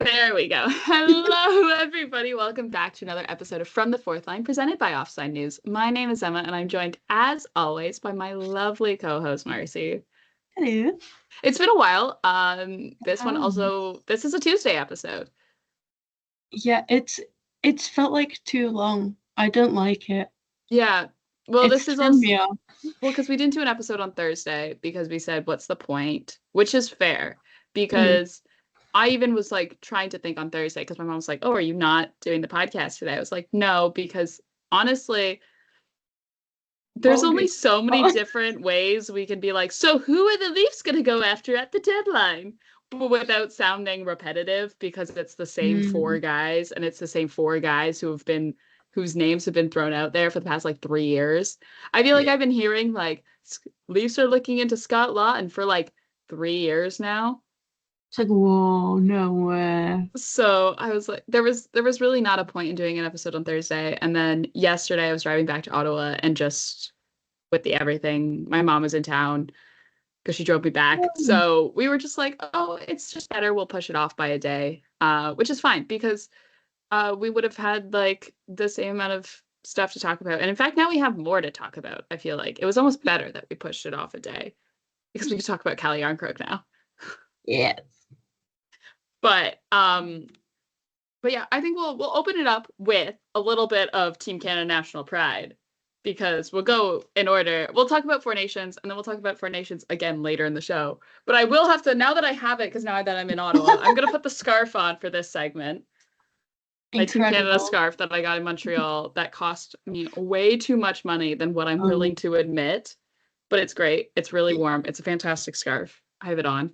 There we go. Hello, everybody. Welcome back to another episode of From the Fourth Line, presented by Offside News. My name is Emma, and I'm joined, as always, by my lovely co-host, Marcie. Hello. It's been a while. This is a Tuesday episode. Yeah, it's felt like too long. I don't like it. Yeah. Well, It's thrown me off. Well, because we didn't do an episode on Thursday because we said, what's the point? Which is fair, because I even was like trying to think on Thursday because my mom was like, oh, are you not doing the podcast today? I was like, no, because honestly, there's only so many different ways we can be like, so who are the Leafs going to go after at the deadline? But without sounding repetitive, because it's the same four guys, and it's the same four guys whose names have been thrown out there for the past like 3 years. I feel like I've been hearing like Leafs are looking into Scott Laughton for like 3 years now. It's like, whoa, no way. So I was like, there was really not a point in doing an episode on Thursday. And then yesterday I was driving back to Ottawa, and just with the everything, my mom was in town because she drove me back. So we were just like, oh, it's just better. We'll push it off by a day, which is fine because we would have had like the same amount of stuff to talk about. And in fact, now we have more to talk about. I feel like it was almost better that we pushed it off a day because we could talk about Calle Yarncroke now. Yes. But yeah, I think we'll open it up with a little bit of Team Canada National Pride, because we'll go in order. We'll talk about Four Nations, and then we'll talk about Four Nations again later in the show. But I will have to, now that I have it, because now that I'm in Ottawa, I'm going to put the scarf on for this segment. My Team Canada scarf that I got in Montreal that cost me way too much money than what I'm willing to admit. But it's great. It's really warm. It's a fantastic scarf. I have it on.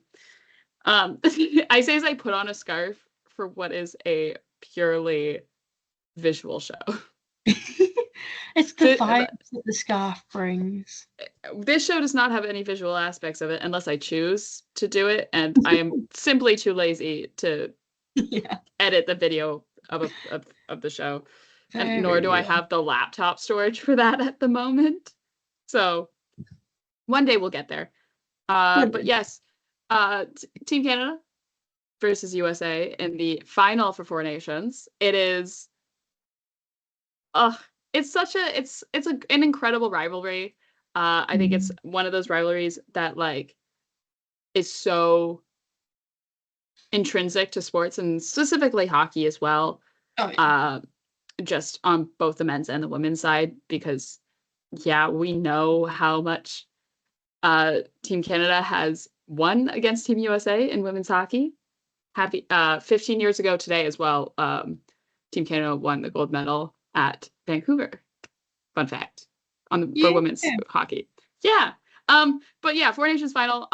I say as I put on a scarf for what is a purely visual show. It's the vibes that the scarf brings. This show does not have any visual aspects of it unless I choose to do it, and I am simply too lazy to edit the video of the show. And nor do I have the laptop storage for that at the moment. So one day we'll get there. But yes, Team Canada versus USA in the final for Four Nations. It is it's an incredible rivalry. I think it's one of those rivalries that like is so intrinsic to sports, and specifically hockey as well. Just on both the men's and the women's side, because we know how much Team Canada has won against Team USA in women's hockey. 15 years ago today as well, Team Canada won the gold medal at Vancouver. Fun fact for women's hockey. But yeah, Four Nations final.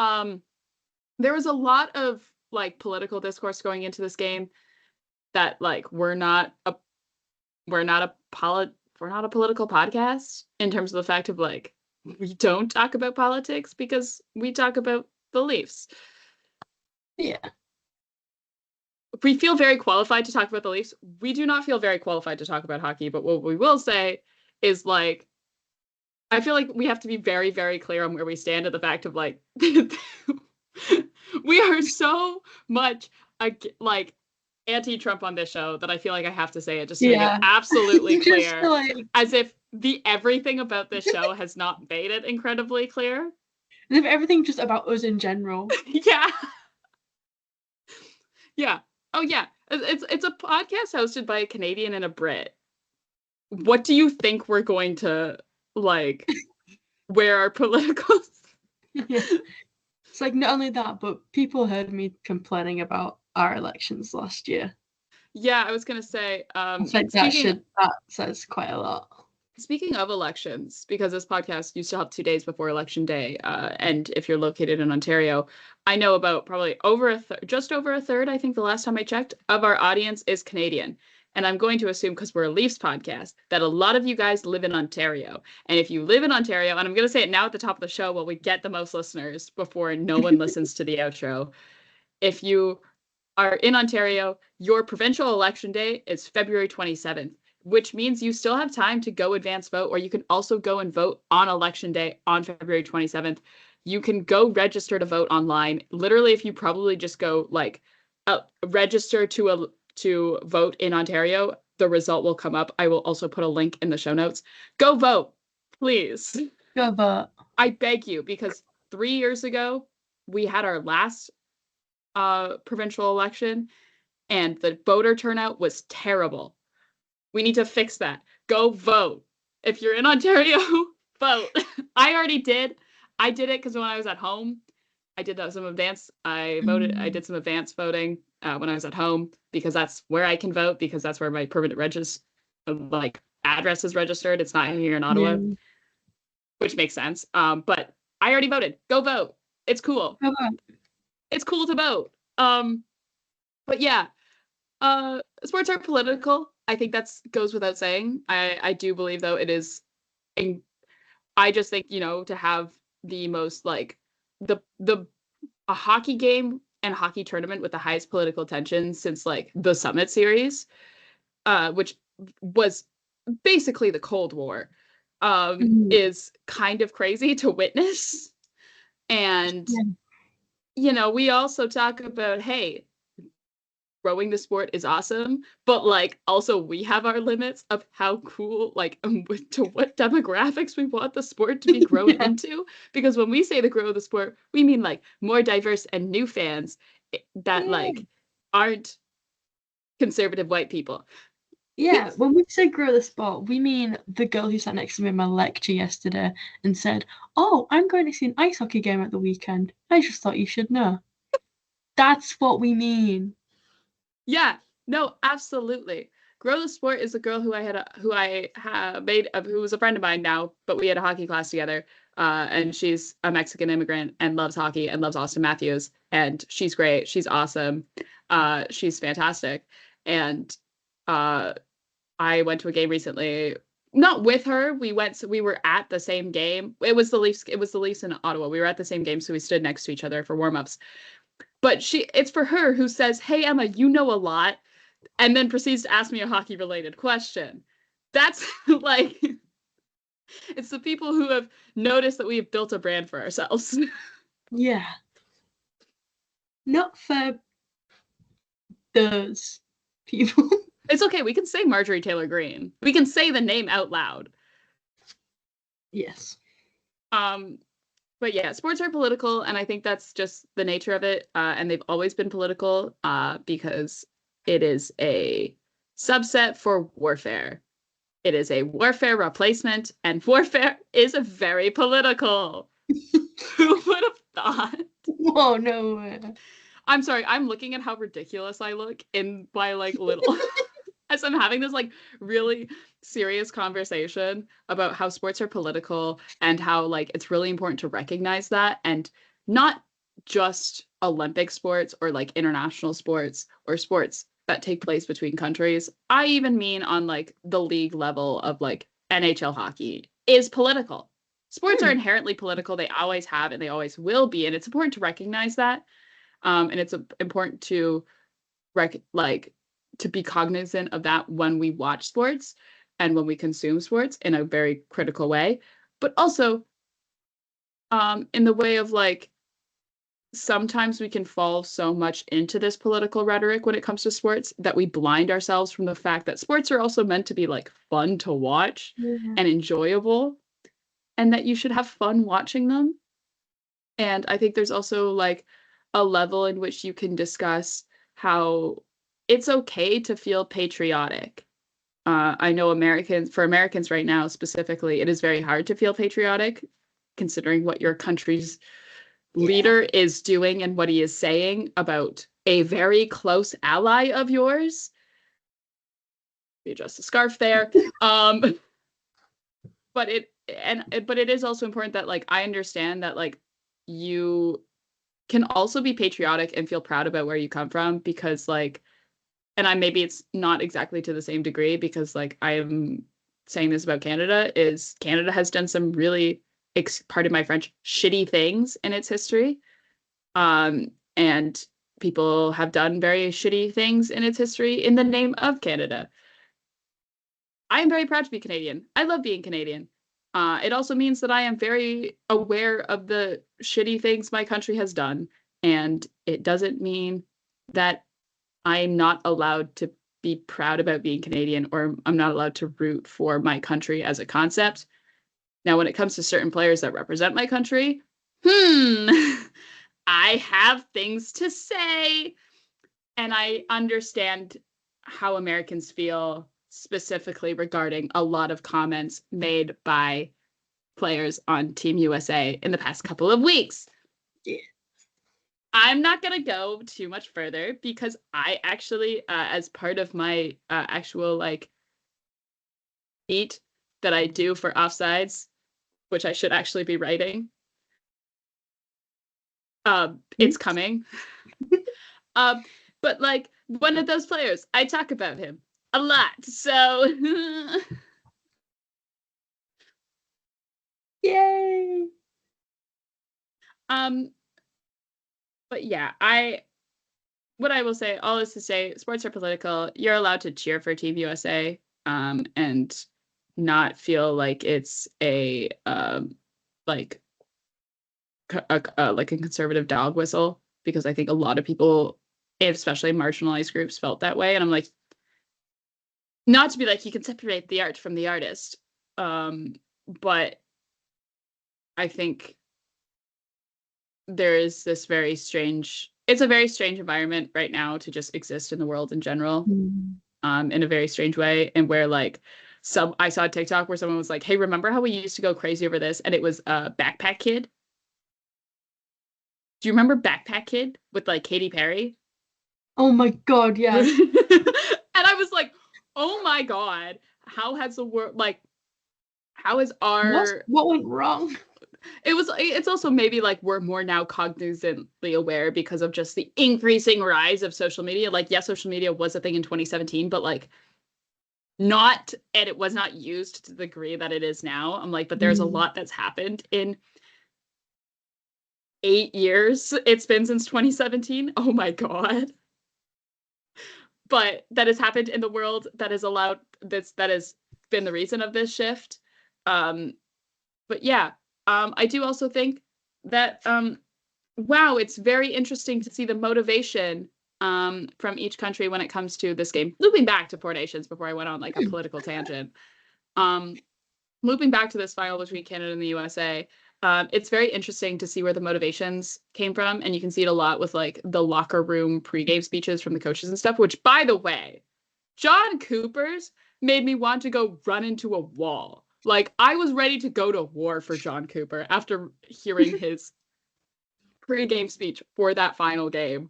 There was a lot of like political discourse going into this game that like we're not a political podcast, in terms of the fact of like we don't talk about politics because we talk about the Leafs. Yeah. We feel very qualified to talk about the Leafs. We do not feel very qualified to talk about hockey, but what we will say is like, I feel like we have to be very, very clear on where we stand at the fact of like, we are so much like anti-Trump on this show that I feel like I have to say it just to make it absolutely clear, as if the everything about this show has not made it incredibly clear. As if everything just about us in general. Yeah. Oh yeah. It's a podcast hosted by a Canadian and a Brit. What do you think we're going to like wear our politicals? It's like not only that, but people heard me complaining about our elections last year. Yeah, I was gonna say that says quite a lot. Speaking of elections, because this podcast used to have 2 days before election day, and if you're located in Ontario, I know about probably just over a third, I think the last time I checked, of our audience is Canadian. And I'm going to assume, because we're a Leafs podcast, that a lot of you guys live in Ontario. And if you live in Ontario, and I'm going to say it now at the top of the show while we get the most listeners before no one listens to the outro. If you are in Ontario, your provincial election day is February 27th. Which means you still have time to go advance vote, or you can also go and vote on election day on February 27th. You can go register to vote online. Literally, if you probably just go like register to vote in Ontario, the result will come up. I will also put a link in the show notes. Go vote, please. Go vote. I beg you, because 3 years ago we had our last provincial election and the voter turnout was terrible. We need to fix that. Go vote. If you're in Ontario, vote. I already did. I did it because when I was at home, I did some advance. I voted. I did some advance voting when I was at home because that's where I can vote because that's where my permanent address is registered. It's not here in Ottawa, Yeah. which makes sense. But I already voted. Go vote. It's cool. Go vote. It's cool to vote. But yeah, sports are political. I think that's goes without saying. I do believe though it is. I just think to have the most like the a hockey game and hockey tournament with the highest political tension since like the Summit Series, which was basically the Cold War, is kind of crazy to witness. And we also talk about, hey, growing the sport is awesome, but like also we have our limits of how cool to what demographics we want the sport to be grown into, because when we say the grow of the sport we mean like more diverse and new fans that like aren't conservative white people. Yeah, when we say grow the sport, we mean the girl who sat next to me in my lecture yesterday and said, "Oh, I'm going to see an ice hockey game at the weekend. I just thought you should know." That's what we mean. Yeah, no, absolutely. Grow the Sport is a girl who who was a friend of mine now, but we had a hockey class together. And she's a Mexican immigrant and loves hockey and loves Austin Matthews. And she's great. She's awesome. She's fantastic. And I went to a game recently, not with her. We were at the same game. It was the Leafs in Ottawa. We were at the same game, so we stood next to each other for warm-ups. But it's for her who says, "Hey, Emma, you know a lot," and then proceeds to ask me a hockey-related question. That's like, it's the people who have noticed that we have built a brand for ourselves. Yeah. Not for those people. It's okay. We can say Marjorie Taylor Greene. We can say the name out loud. Yes. But yeah, sports are political, and I think that's just the nature of it. And they've always been political because it is a subset for warfare. It is a warfare replacement, and warfare is very political. Who would have thought? Whoa, no way. I'm sorry, I'm looking at how ridiculous I look in my like little as I'm having this like really serious conversation about how sports are political and how like it's really important to recognize that, and not just Olympic sports or like international sports or sports that take place between countries. I even mean on like the league level of like NHL hockey is political. Sports are inherently political. They always have and they always will be, and it's important to recognize that. And it's important to to be cognizant of that when we watch sports and when we consume sports in a very critical way, but also in the way of like sometimes we can fall so much into this political rhetoric when it comes to sports that we blind ourselves from the fact that sports are also meant to be like fun to watch and enjoyable, and that you should have fun watching them. And I think there's also like a level in which you can discuss how it's okay to feel patriotic. I know for Americans right now specifically, it is very hard to feel patriotic considering what your country's leader is doing and what he is saying about a very close ally of yours. You adjust the scarf there. But it is also important that like I understand that like you can also be patriotic and feel proud about where you come from, because like, and maybe it's not exactly to the same degree, because like I am saying this about Canada, is Canada has done some really, pardon my French, shitty things in its history. And people have done very shitty things in its history in the name of Canada. I am very proud to be Canadian. I love being Canadian. It also means that I am very aware of the shitty things my country has done. And it doesn't mean that I'm not allowed to be proud about being Canadian, or I'm not allowed to root for my country as a concept. Now, when it comes to certain players that represent my country, I have things to say. And I understand how Americans feel specifically regarding a lot of comments made by players on Team USA in the past couple of weeks. Yeah. I'm not going to go too much further because I actually, as part of my actual like beat that I do for offsides, which I should actually be writing, it's coming. But like one of those players, I talk about him a lot. So Yay! But yeah, what I will say, all is to say, sports are political. You're allowed to cheer for Team USA, and not feel like it's a like like a conservative dog whistle, because I think a lot of people, especially marginalized groups, felt that way. And I'm like, not to be like you can separate the art from the artist, but I think there is this very strange, it's a very strange environment right now to just exist in the world in general, in a very strange way. And where like I saw a TikTok where someone was like, hey, remember how we used to go crazy over this? And it was Backpack Kid. Do you remember Backpack Kid with like Katy Perry? Oh my God, yes. And I was like, oh my God, how has the world, like, how is our What went wrong? It's also maybe like we're more now cognizantly aware because of just the increasing rise of social media. Like, yes, social media was a thing in 2017, but like not, and it was not used to the degree that it is now. I'm like, but there's a lot that's happened in 8 years. It's been since 2017. Oh my God. But that has happened in the world that has allowed this, that has been the reason of this shift. But yeah, I do also think that wow, it's very interesting to see the motivation from each country when it comes to this game. Looping back to Four Nations before I went on like a political tangent. Um, Looping back to this final between Canada and the USA, it's very interesting to see where the motivations came from. And you can see it a lot with like the locker room pregame speeches from the coaches and stuff, which, by the way, John Cooper's made me want to go run into a wall. Like, I was ready to go to war for John Cooper after hearing his pregame speech for that final game.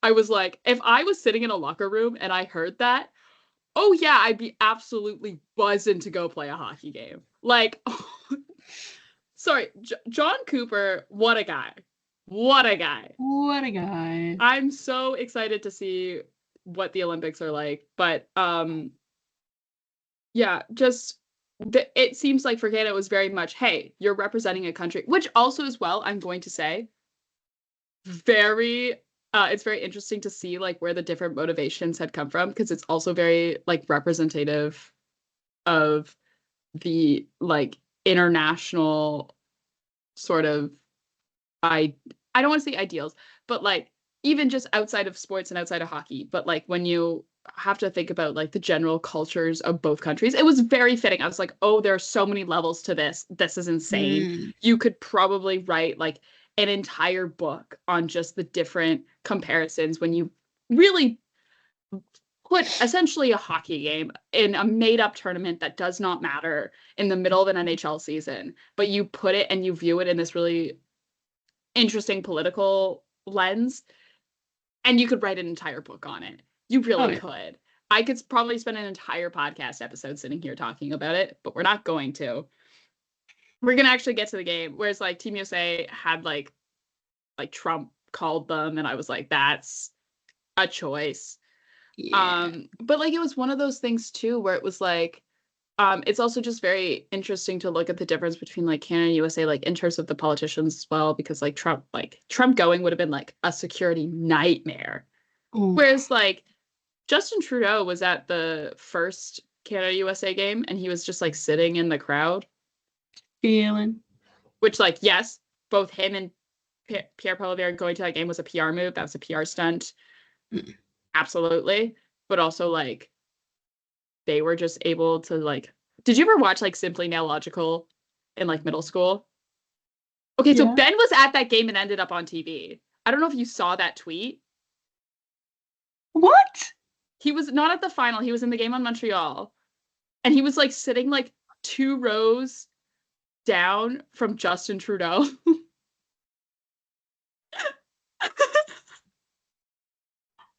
I was like, if I was sitting in a locker room and I heard that, oh yeah, I'd be absolutely buzzing to go play a hockey game. Like, sorry, John Cooper, what a guy. What a guy. What a guy. I'm so excited to see what the Olympics are like. But yeah, just it seems like for Canada it was very much, hey, you're representing a country, which also as well, I'm going to say, very it's very interesting to see like where the different motivations had come from, because it's also very like representative of the like international sort of, I don't want to say ideals, but like even just outside of sports and outside of hockey, but like when you have to think about like the general cultures of both countries, it was very fitting. I was like, oh, there are so many levels to this. This is insane. You could probably write like an entire book on just the different comparisons when you really put essentially a hockey game in a made-up tournament that does not matter in the middle of an NHL season, but you put it and you view it in this really interesting political lens, and you could write an entire book on it. You really could. I could probably spend an entire podcast episode sitting here talking about it, but we're not going to. We're going to actually get to the game. Whereas like Team USA had like Trump called them, and I was like, that's a choice. Yeah. But like it was one of those things too where it was like, it's also just very interesting to look at the difference between like Canada and USA, like in terms of the politicians as well, because like Trump going would have been like a security nightmare. Ooh. Whereas like Justin Trudeau was at the first Canada USA game and he was just like sitting in the crowd. Feeling. Which like, yes, both him and Pierre Poilievre going to that game was a PR move. That was a PR stunt. absolutely. But also, like, they were just able to, like, did you ever watch, like, Simply Nailogical in, like, middle school? Okay, so Yeah. Ben was at that game and ended up on TV. I don't know if you saw that tweet. What? He was not at the final. He was in the game on Montreal. And he was, like, sitting, like, 2 rows down from Justin Trudeau.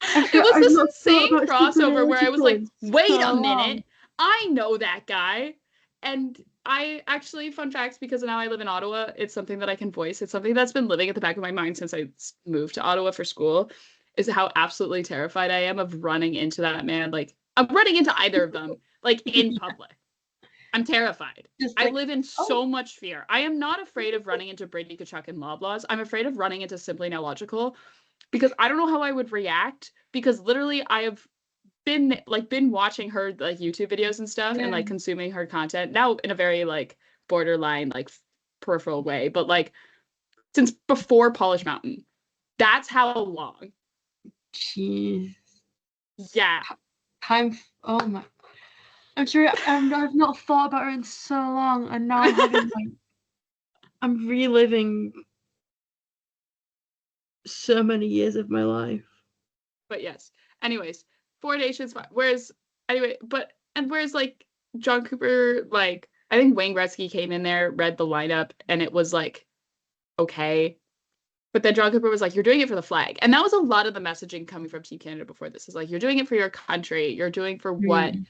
I It feel was I've this not thought insane about crossover where I was psychological like, in wait so a minute, long. I know that guy. And I actually, fun fact, because now I live in Ottawa, it's something that I can voice. It's something that's been living at the back of my mind since I moved to Ottawa for school, is how absolutely terrified I am of running into that man. Like, I'm running into either of them, like, in public. I'm terrified. Just I like, live in oh, so much fear. I am not afraid of running into Brady Kachuk and Loblaws. I'm afraid of running into Simply Nailogical because I don't know how I would react because literally I have been watching her like YouTube videos and stuff and yeah. like consuming her content now in a very like borderline like peripheral way, but like since before Polish Mountain. That's how long. Jeez. Yeah. Oh my. I'm sorry, I've not thought about her in so long, and now I'm having like, I'm reliving so many years of my life. But yes. Anyways, Four Nations. Whereas anyway, whereas like John Cooper, like I think Wayne Gretzky came in there, read the lineup, and it was like okay. But then John Cooper was like, "You're doing it for the flag," and that was a lot of the messaging coming from Team Canada before this. Is like, "You're doing it for your country. You're doing for what Mm.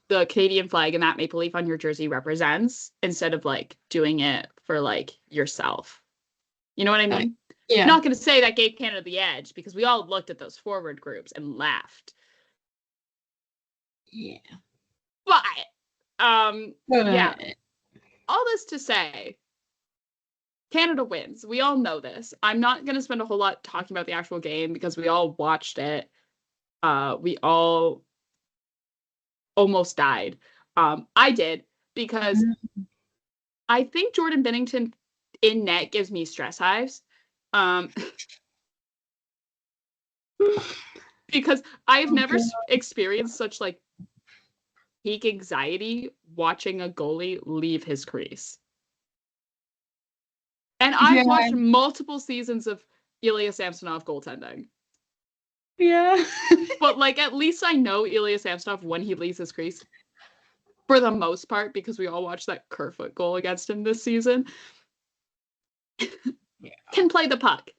the Canadian flag and that maple leaf on your jersey represents, instead of like doing it for like yourself." You know what I mean? Yeah. Not going to say that gave Canada the edge because we all looked at those forward groups and laughed. Yeah. But yeah, But all this to say, Canada wins. We all know this. I'm not going to spend a whole lot talking about the actual game because we all watched it. We all almost died. I did because I think Jordan Binnington in net gives me stress hives. Um, because I've never okay. experienced such like peak anxiety watching a goalie leave his crease. And Yeah. I've watched multiple seasons of Ilya Samsonov goaltending. Yeah. But like at least I know Ilya Samsonov when he leaves his crease for the most part because we all watched that Kerfoot goal against him this season. Yeah. Can play the puck.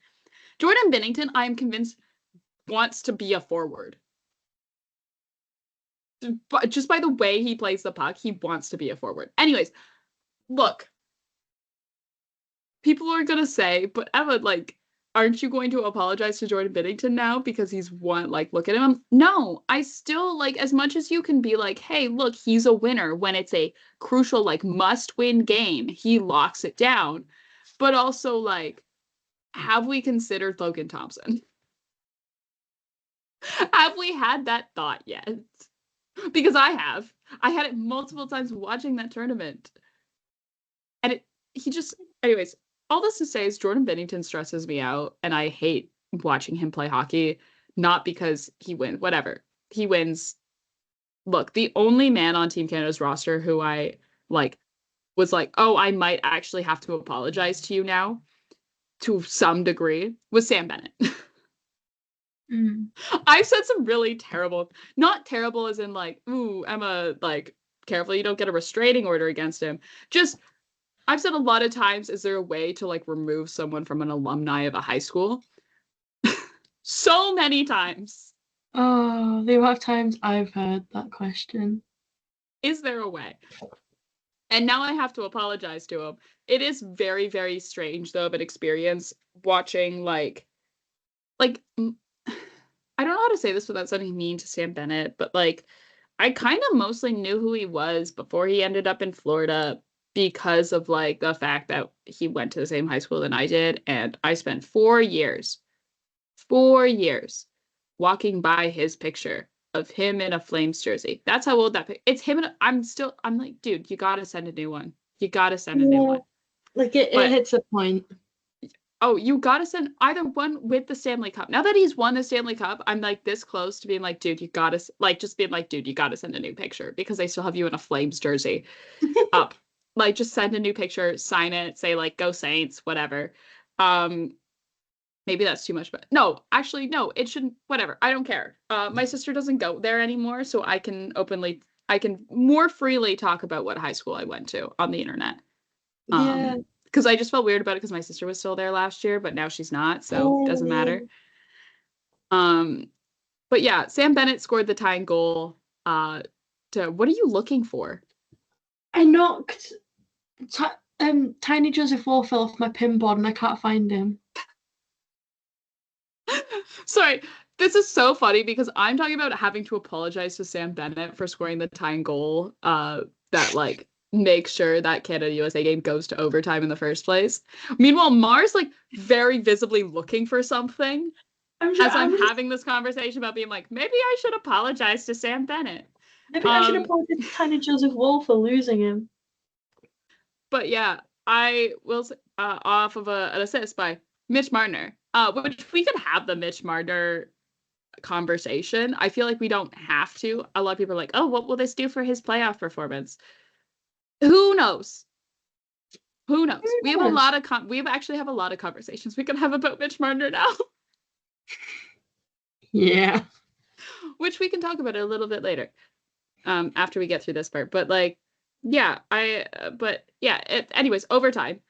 Jordan Binnington, I am convinced, wants to be a forward. But just by the way he plays the puck, he wants to be a forward. Anyways, look, people are gonna say, but Emma, like, aren't you going to apologize to Jordan Binnington now because he's won? Like, look at him. No, I still like as much as you can be like, hey, look, he's a winner when it's a crucial, like, must-win game. He locks it down. But also, like, have we considered Logan Thompson? Have we had that thought yet? Because I have. I had it multiple times watching that tournament. And he just, anyways, all this to say is Jordan Bennington stresses me out and I hate watching him play hockey. Not because he wins, whatever. He wins. Look, the only man on Team Canada's roster who I like was like, oh, I might actually have to apologize to you now to some degree was Sam Bennett. Mm. I've said some really terrible, not terrible as in like, ooh, Emma, like, careful you don't get a restraining order against him. Just, I've said a lot of times, is there a way to like remove someone from an alumni of a high school? So many times. Oh, the amount of times I've heard that question. Is there a way? And now I have to apologize to him. It is very, very strange though of an experience watching like I don't know how to say this without sounding mean to Sam Bennett, but like I kind of mostly knew who he was before he ended up in Florida because of like the fact that he went to the same high school than I did. And I spent 4 years walking by his picture of him in a Flames jersey. That's how old it's him. And I'm like, dude, you got to send a new one. You got to send a new Yeah. one. Like it But hits a point. Oh, you gotta send either one with the Stanley Cup. Now that he's won the Stanley Cup, I'm like this close to being like, dude, you gotta like just being like, dude, you gotta send a new picture because they still have you in a Flames jersey up. Like just send a new picture, sign it, say like go Saints, whatever. Um, maybe that's too much, but no, actually, no, it shouldn't, whatever. I don't care. My sister doesn't go there anymore, so I can more freely talk about what high school I went to on the internet. Yeah. Because I just felt weird about it because my sister was still there last year, but now she's not, so it doesn't matter. Oh. Um, but yeah, Sam Bennett scored the tying goal. What are you looking for? I knocked Tiny Joseph Warfel off my pinboard and I can't find him. Sorry, this is so funny because I'm talking about having to apologize to Sam Bennett for scoring the tying goal. That like makes sure that Canada USA game goes to overtime in the first place. Meanwhile, Mars like very visibly looking for something as I'm having this conversation about being like, maybe I should apologize to Sam Bennett. Maybe I should apologize to Tiny Joseph Wolf for losing him. But yeah, I will off of an assist by Mitch Marner. Which we could have the Mitch Marner conversation. I feel like we don't have to. A lot of people are like, oh, what will this do for his playoff performance? Who knows? Who knows? We have a lot of we actually have a lot of conversations we can have about Mitch Marner now. Yeah. Which we can talk about it a little bit later. After we get through this part. But like, yeah, anyways, overtime.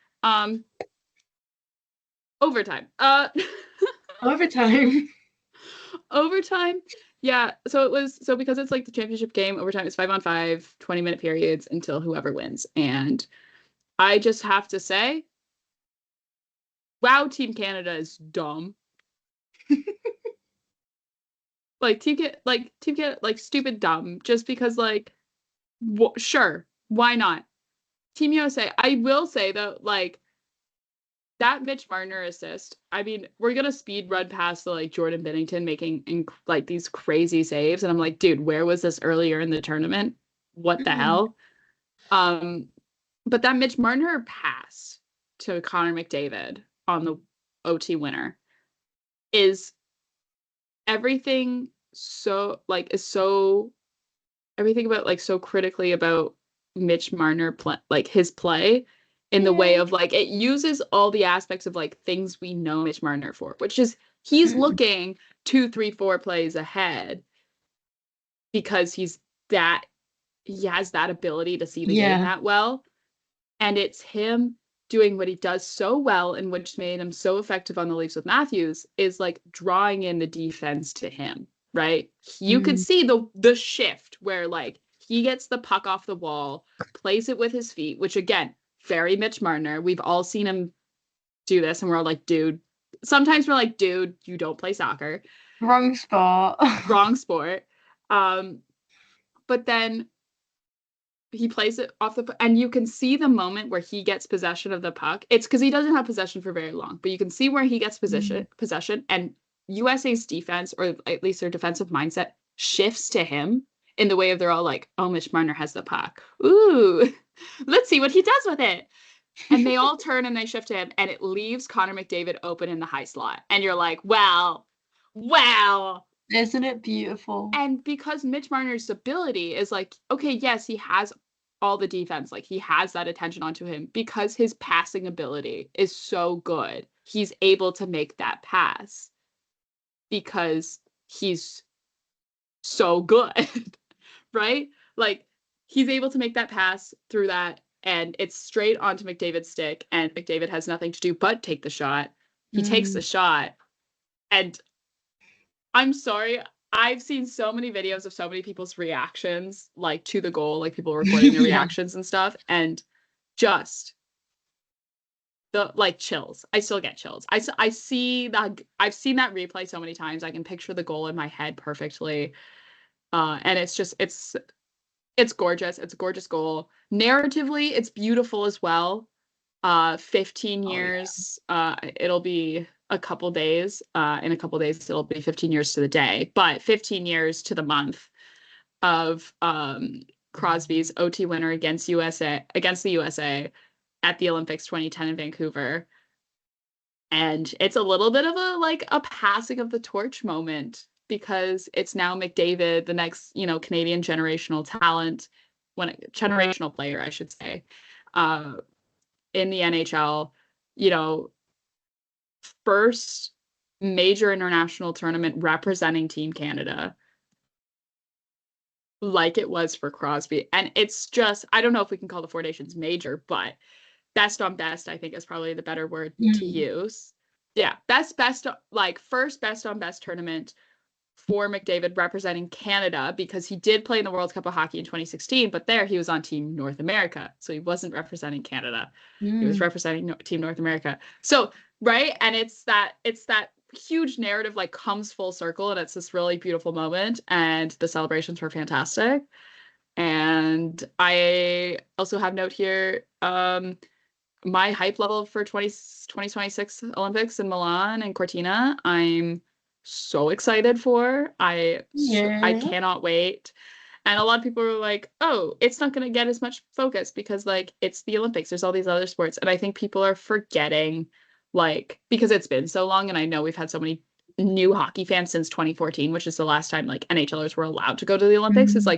Overtime. Overtime. Overtime. Yeah, so because it's like the championship game, overtime is 5-on-5, 20-minute periods until whoever wins. And I just have to say, wow, Team Canada is dumb. Team Canada, like stupid dumb, just because like, sure, why not? Team USA. I will say though, like that Mitch Marner assist. I mean, we're gonna speed run past the like Jordan Binnington making like these crazy saves, and I'm like, dude, where was this earlier in the tournament? What the hell? But that Mitch Marner pass to Connor McDavid on the OT winner is everything everything about like so critically about Mitch Marner like his play in the way of like it uses all the aspects of like things we know Mitch Marner for, which is he's looking 2, 3, 4 plays ahead because he has that ability to see the game that well. And it's him doing what he does so well and which made him so effective on the Leafs with Matthews is like drawing in the defense to him, right? You could see the shift where like he gets the puck off the wall, plays it with his feet, which again, very Mitch Marner. We've all seen him do this and we're all like, dude. Sometimes we're like, dude, you don't play soccer. Wrong sport. Wrong sport. But then he plays it off and you can see the moment where he gets possession of the puck. It's because he doesn't have possession for very long, but you can see where he gets possession and USA's defense, or at least their defensive mindset, shifts to him in the way of they're all like, oh, Mitch Marner has the puck. Ooh, let's see what he does with it. And they all turn and they shift to him and it leaves Connor McDavid open in the high slot. And you're like, wow. Isn't it beautiful? And because Mitch Marner's ability is like, okay, yes, he has all the defense, like he has that attention onto him because his passing ability is so good. He's able to make that pass because he's so good, right? Like he's able to make that pass through that and it's straight onto McDavid's stick and McDavid has nothing to do but take the shot. He takes the shot and I'm sorry, I've seen so many videos of so many people's reactions, like to the goal, like people recording their reactions and stuff, and just the like chills. I still get chills. I see that. I've seen that replay so many times. I can picture the goal in my head perfectly, and it's just it's gorgeous. It's a gorgeous goal. Narratively, it's beautiful as well. 15 years. It'll be a couple days. In a couple days, it'll be 15 years to the day, but 15 years to the month of Crosby's OT winner against the USA at the Olympics 2010 in Vancouver. And it's a little bit of a passing of the torch moment because it's now McDavid, the next, Canadian generational talent, generational player, I should say, uh, in the NHL, you know, first major international tournament representing Team Canada, like it was for Crosby. And it's just, I don't know if we can call the Four Nations major, but best on best, I think is probably the better word to use. Yeah, first best on best tournament for McDavid representing Canada, because he did play in the World Cup of Hockey in 2016, but there he was on Team North America. So he wasn't representing Canada. He was representing Team North America. So, right? And it's that huge narrative comes full circle, and it's this really beautiful moment, and the celebrations were fantastic. And I also have note here, my hype level for 2026 Olympics in Milan and Cortina, I'm so excited for. I cannot wait. And a lot of people are like, oh, it's not going to get as much focus because it's the Olympics. There's all these other sports. And I think people are forgetting, because it's been so long, and I know we've had so many new hockey fans since 2014, which is the last time NHLers were allowed to go to the Olympics. It's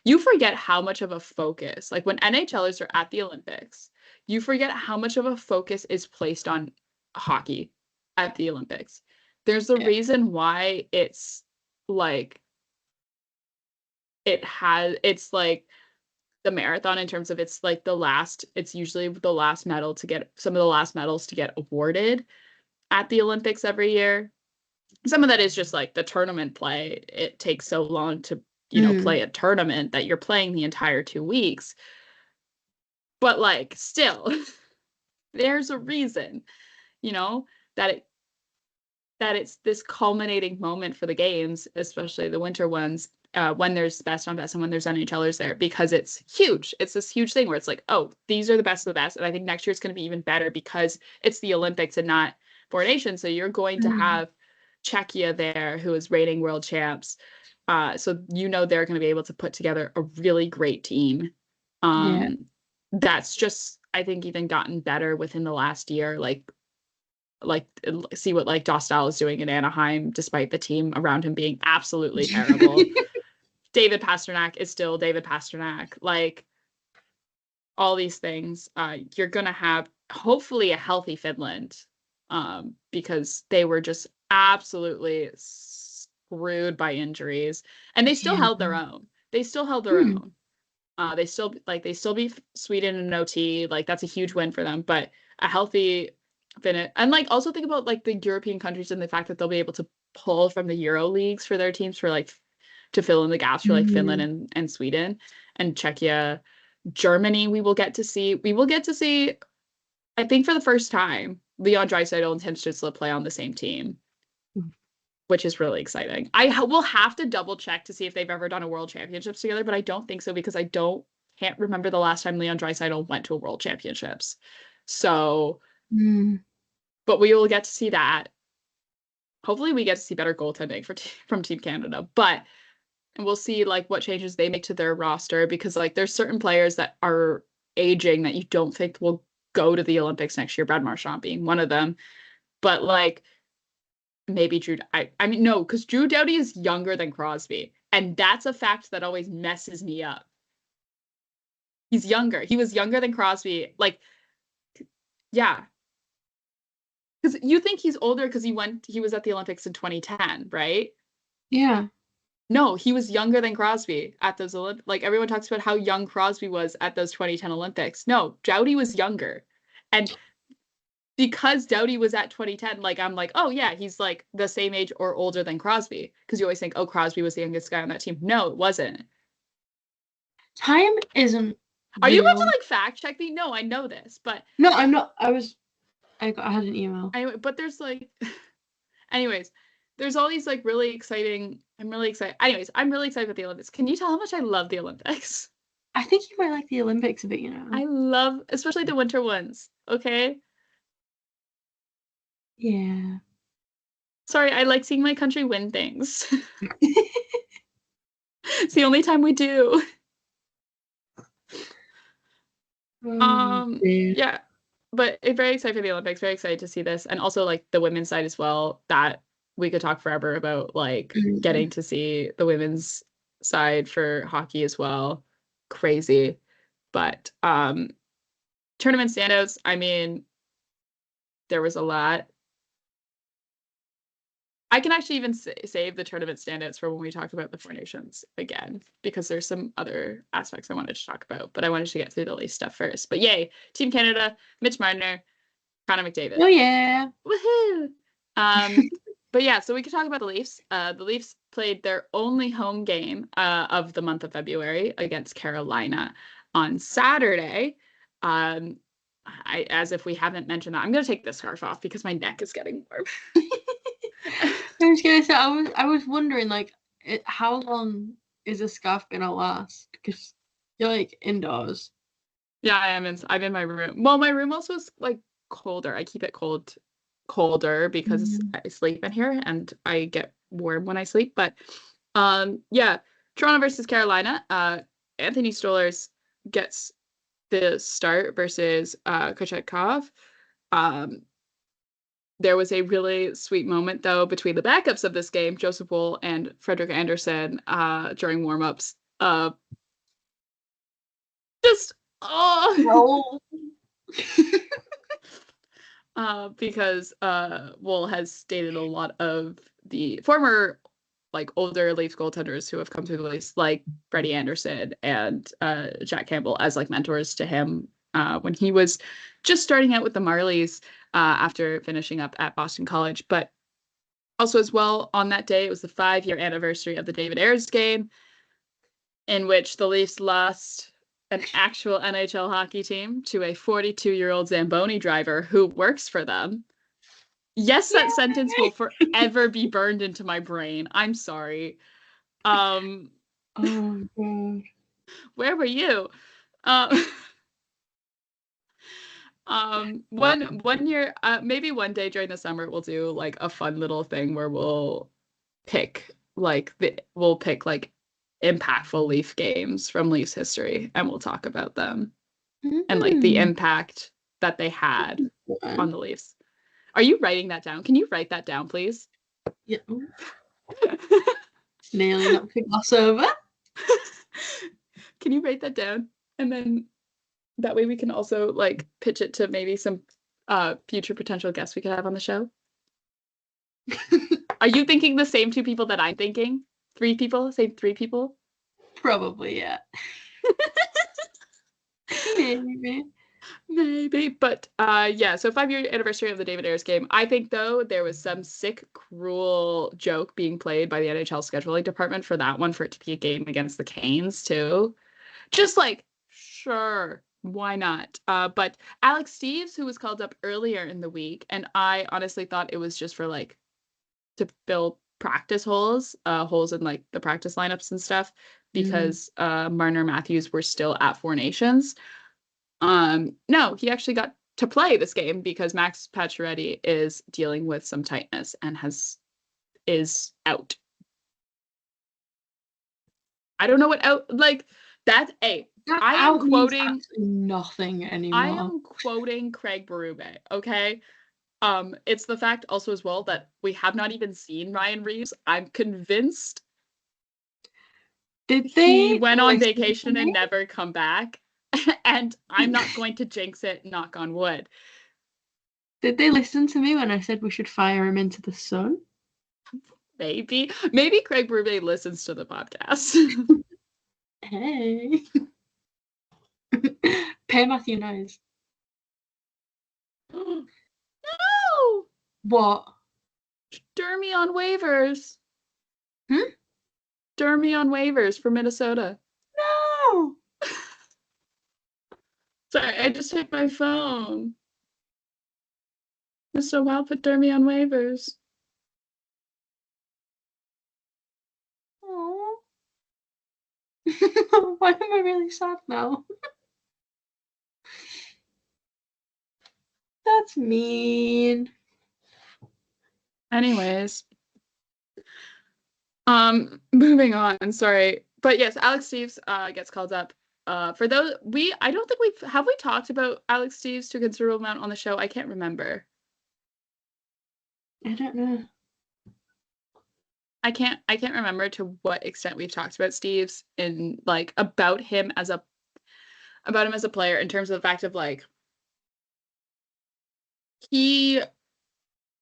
you forget how much of a focus, when NHLers are at the Olympics, you forget how much of a focus is placed on hockey at the Olympics. There's a reason why it's the marathon in terms of it's usually the last medal to get, some of the last medals to get awarded at the Olympics every year. Some of that is just the tournament play. It takes so long to, play a tournament that you're playing the entire 2 weeks. But still, there's a reason, that it's this culminating moment for the games, especially the winter ones, when there's best on best and when there's NHLers there, because it's huge. It's this huge thing where it's oh, these are the best of the best. And I think next year it's going to be even better because it's the Olympics and not Four Nations. So you're going to have Czechia there, who is reigning world champs. So they're going to be able to put together a really great team. That's just, I think, even gotten better within the last year. See what Dostal is doing in Anaheim, despite the team around him being absolutely terrible. David Pastrnak is still David Pastrnak. All these things, you're gonna have hopefully a healthy Finland, because they were just absolutely screwed by injuries, and they still held their own. They still held their own. They still beat Sweden in OT. That's a huge win for them. But a healthy Finland, and also think about the European countries and the fact that they'll be able to pull from the Euro leagues for their teams for to fill in the gaps for Finland and Sweden and Czechia, Germany. We will get to see. I think for the first time, Leon Draisaitl and Tim Stützle play on the same team, which is really exciting. I will have to double check to see if they've ever done a World Championships together, but I don't think so, because I can't remember the last time Leon Draisaitl went to a World Championships. So, but we will get to see that. Hopefully we get to see better goaltending from Team Canada, and we'll see what changes they make to their roster, because there's certain players that are aging that you don't think will go to the Olympics next year, Brad Marchand being one of them. But maybe Drew, I mean, no, because Drew Doughty is younger than Crosby. And that's a fact that always messes me up. He's younger. He was younger than Crosby. Yeah. Because you think he's older because he was at the Olympics in 2010, right? Yeah. No, he was younger than Crosby at those Olympics. Everyone talks about how young Crosby was at those 2010 Olympics. No, Doughty was younger. And because Doughty was at 2010, I'm oh yeah, he's the same age or older than Crosby. Because you always think, oh, Crosby was the youngest guy on that team. No, it wasn't. Time isn't Are you about real. to like fact check me? No, I know this, but No, I'm not. I had an email. anyway, but there's anyways, there's all these really exciting. I'm really excited. Anyways, I'm really excited about the Olympics. Can you tell how much I love the Olympics? I think you might like the Olympics a bit, you know. I love, especially the winter ones. Okay. Yeah. Sorry, I like seeing my country win things. It's the only time we do. Yeah. Yeah. but very excited for the Olympics. Very excited to see this, and also like the women's side as well. That we could talk forever about, like getting to see the women's side for hockey as well. Crazy, but tournament standouts. I mean, there was a lot. I can actually even save the tournament standouts for when we talk about the Four Nations again, because there's some other aspects I wanted to talk about, but I wanted to get through the Leafs stuff first. But yay, Team Canada, Mitch Marner, Connor McDavid. Oh yeah. Woohoo! But yeah, so we could talk about the Leafs. The Leafs played their only home game of the month of February against Carolina on Saturday. As if we haven't mentioned that, I'm gonna take this scarf off because my neck is getting warm. I was gonna say, I was wondering, like, how long is a scarf gonna last? Because you're like indoors. Yeah, I'm in my room. Well, my room also is like colder. I keep it colder because I sleep in here and I get warm when I sleep. But yeah, Toronto versus Carolina. Anthony Stolarz gets the start versus Kochetkov. There was a really sweet moment, though, between the backups of this game, Joseph Woll and Frederick Anderson, during warm-ups. Just, oh! Because Woll has stated a lot of the former, like, older Leafs goaltenders who have come through the Leafs, like Freddie Anderson and Jack Campbell, as, like, mentors to him when he was just starting out with the Marlies after finishing up at Boston College. But also as well, on that day, it was the 5-year anniversary of the David Ayres game, in which the Leafs lost an actual NHL hockey team to a 42-year-old Zamboni driver who works for them. Yes, that sentence will forever be burned into my brain. I'm sorry. Oh god. Where were you? One year, maybe one day during the summer we'll do like a fun little thing where we'll pick like impactful Leaf games from Leafs history, and we'll talk about them and like the impact that they had on the Leafs. Are you writing that down? Can you write that down, please? Yeah. Nearly knocked the glass over. Can you write that down? And then that way we can also like pitch it to maybe some future potential guests we could have on the show. Are you thinking the same two people that I'm thinking? 3 people? Same 3 people? Probably, yeah. Maybe. But yeah, so 5-year anniversary of the David Ayres game. I think, though, there was some sick, cruel joke being played by the NHL scheduling department for that one, for it to be a game against the Canes, too. Just like, sure, why not? But Alex Steeves, who was called up earlier in the week, and I honestly thought it was just for like to fill practice holes in like the practice lineups and stuff, because Marner Matthews were still at Four Nations. No, he actually got to play this game because Max Pacioretty is dealing with some tightness and is out. I don't know what out, like that. I am quoting nothing anymore. I am quoting Craig Berube, okay? It's the fact also as well that we have not even seen Ryan Reeves. I'm convinced he went on vacation and never come back. And I'm not going to jinx it, knock on wood. Did they listen to me when I said we should fire him into the sun? Maybe Craig Berube listens to the podcast. Hey. Pay Matthew Nyes. No! What? Dermy on waivers. Dermy on waivers for Minnesota. No! Sorry, I just hit my phone. Mr. Wild put Dermy on waivers. Aww. Why am I really sad now? That's mean. Anyways. Moving on, sorry. But yes, Alex Steeves gets called up For those I don't think we talked about Alex Steves to a considerable amount on the show. I can't remember. I don't know. I can't remember to what extent we've talked about Steves in like about him as a player in terms of the fact of like he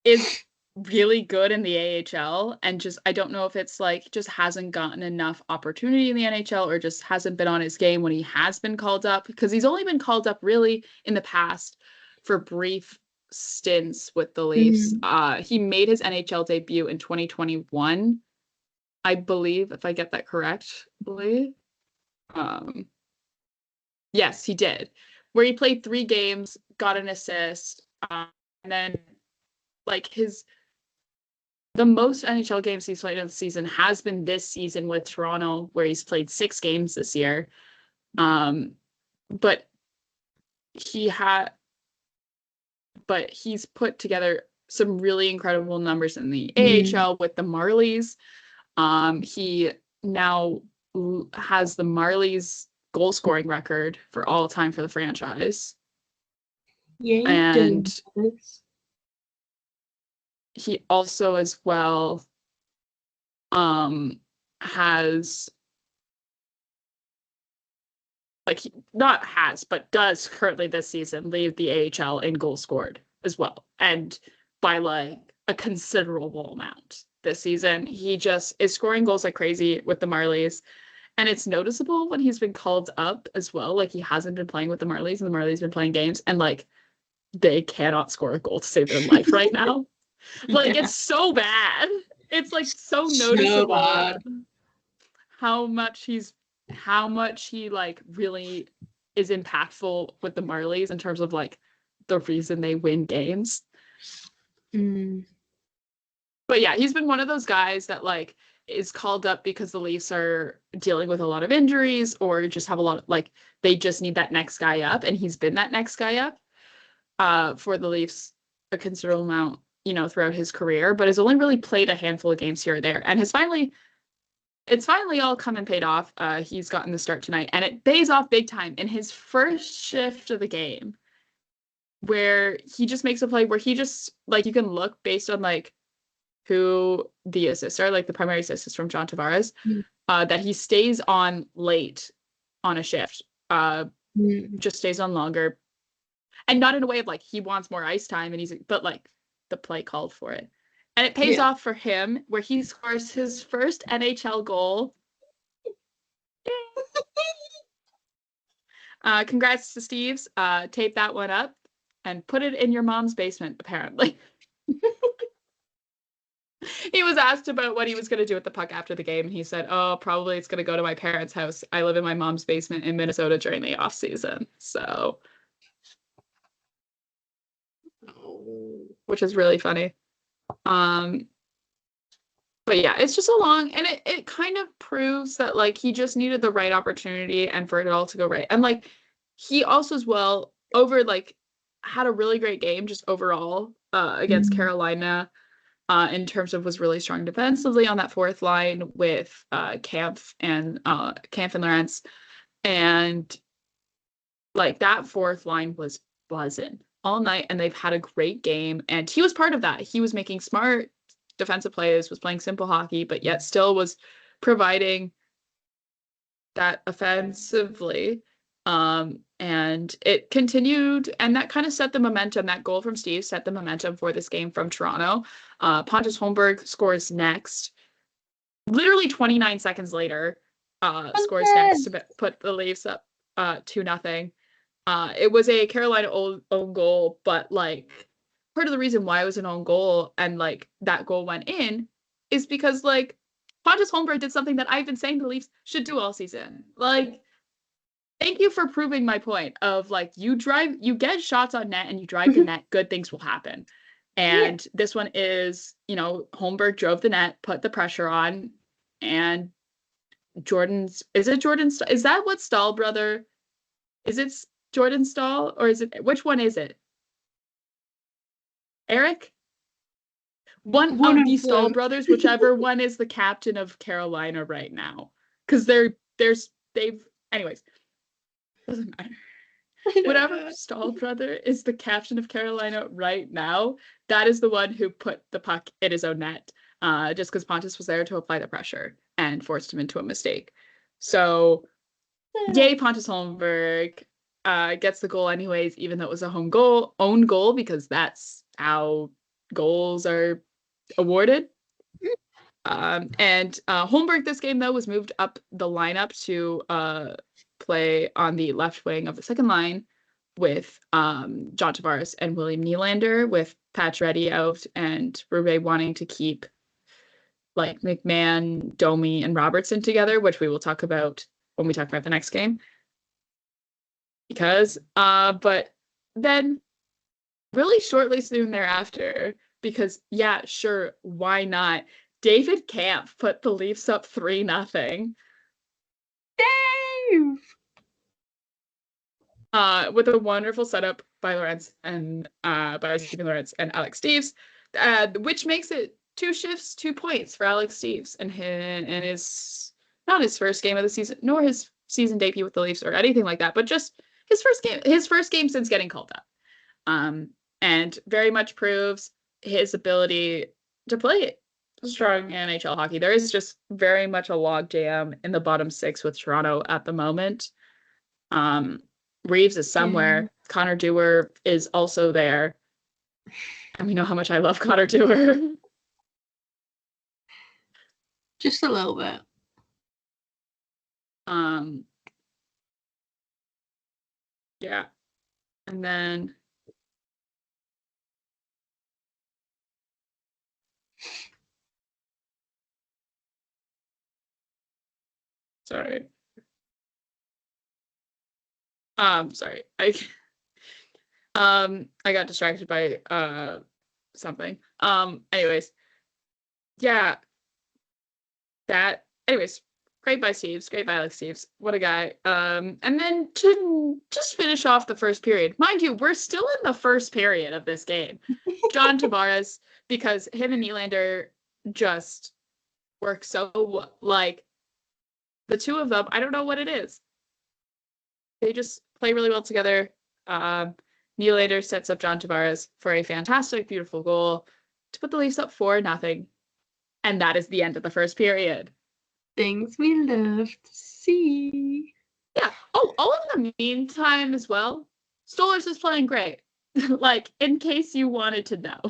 is really good in the AHL and just I don't know if it's like just hasn't gotten enough opportunity in the NHL or just hasn't been on his game when he has been called up, because he's only been called up really in the past for brief stints with the Leafs. He made his NHL debut in 2021, I believe, if I get that correct. I believe. Yes, he did. Where he played 3 games, got an assist, and then like the most NHL games he's played in the season has been this season with Toronto, where he's played 6 games this year. But he's put together some really incredible numbers in the AHL with the Marlies. He now has the Marlies goal scoring record for all time for the franchise. Yeah, and he also as well has like but does currently this season lead the AHL in goals scored as well, and by like a considerable amount this season. He just is scoring goals like crazy with the Marlies, and it's noticeable when he's been called up as well. Like he hasn't been playing with the Marlies and the Marlies been playing games, and like they cannot score a goal to save their life right now. Like it's so bad. It's like so noticeable how much he like really is impactful with the Marlies in terms of like the reason they win games. But yeah, he's been one of those guys that like is called up because the Leafs are dealing with a lot of injuries or just have a lot of like they just need that next guy up, and he's been that next guy up for the Leafs a considerable amount, throughout his career, but has only really played a handful of games here or there, and it's finally all come and paid off. He's gotten the start tonight, and it pays off big time in his first shift of the game, where he just makes a play where he just like you can look based on like who the assists are, like the primary assist is from John Tavares, that he stays on late on a shift, just stays on longer, and not in a way of like he wants more ice time, but like the play called for it, and it pays off for him where he scores his first NHL goal. Congrats to Steves. Tape that one up and put it in your mom's basement, apparently. He was asked about what he was going to do with the puck after the game, and he said, oh, probably it's going to go to my parents' house. I live in my mom's basement in Minnesota during the off season. So, which is really funny. But yeah, it's just and it kind of proves that like he just needed the right opportunity and for it all to go right. And like he also as well had a really great game just overall against Carolina. In terms of was really strong defensively on that fourth line with Kampf and Lawrence, and like that fourth line was buzzing all night, and they've had a great game, and he was part of that. He was making smart defensive plays, was playing simple hockey, but yet still was providing that offensively. And it continued, and that kind of set the momentum. That goal from Steve set the momentum for this game from Toronto. Pontus Holmberg scores next. Literally 29 seconds later, scores next to put the Leafs up 2-0. It was a Carolina own goal, but like part of the reason why it was an own goal and like that goal went in is because like Pontus Holmberg did something that I've been saying the Leafs should do all season. Like, thank you for proving my point of like you get shots on net and you drive the net, good things will happen. And this one is, Holmberg drove the net, put the pressure on, and is that what Stahl brother? Is it Jordan Stahl or which one is it? Eric? One of the Stahl brothers, whichever one is the captain of Carolina right now. Because anyways. Doesn't matter. Whatever Stahl brother is the captain of Carolina right now, that is the one who put the puck in his own net, just because Pontus was there to apply the pressure and forced him into a mistake. So, yay, Pontus Holmberg gets the goal anyways, even though it was a own goal, because that's how goals are awarded. And Holmberg this game, though, was moved up the lineup to play on the left wing of the second line with John Tavares and William Nylander, with Pacioretty out and Rube wanting to keep like McMahon, Domi, and Robertson together, which we will talk about when we talk about the next game. But then really shortly soon thereafter, because yeah, sure, why not? David Camp put the Leafs up 3-0. Dave! With a wonderful setup by Stephen Lawrence and Alex Steeves, which makes it 2 shifts, 2 points for Alex Steeves and his not his first game of the season, nor his season debut with the Leafs or anything like that, but just his first game since getting called up. And very much proves his ability to play strong NHL hockey. There is just very much a log jam in the bottom 6 with Toronto at the moment. Reeves is somewhere. Yeah. Connor Dewar is also there. And we know how much I love Connor Dewar. Just a little bit. Yeah. And then sorry. Sorry. I got distracted by something. Anyways. Yeah. Anyways, great by Steeves, great by Alex Steeves. What a guy. And then to just finish off the first period. Mind you, we're still in the first period of this game. John Tavares, because him and Nylander just work so, like, the two of them, I don't know what it is. They just play really well together. Nylander sets up John Tavares for a fantastic, beautiful goal to put the Leafs up 4-0. And that is the end of the first period. Things we love to see. Yeah. Oh, all in the meantime as well, Stolarz is playing great. Like, in case you wanted to know.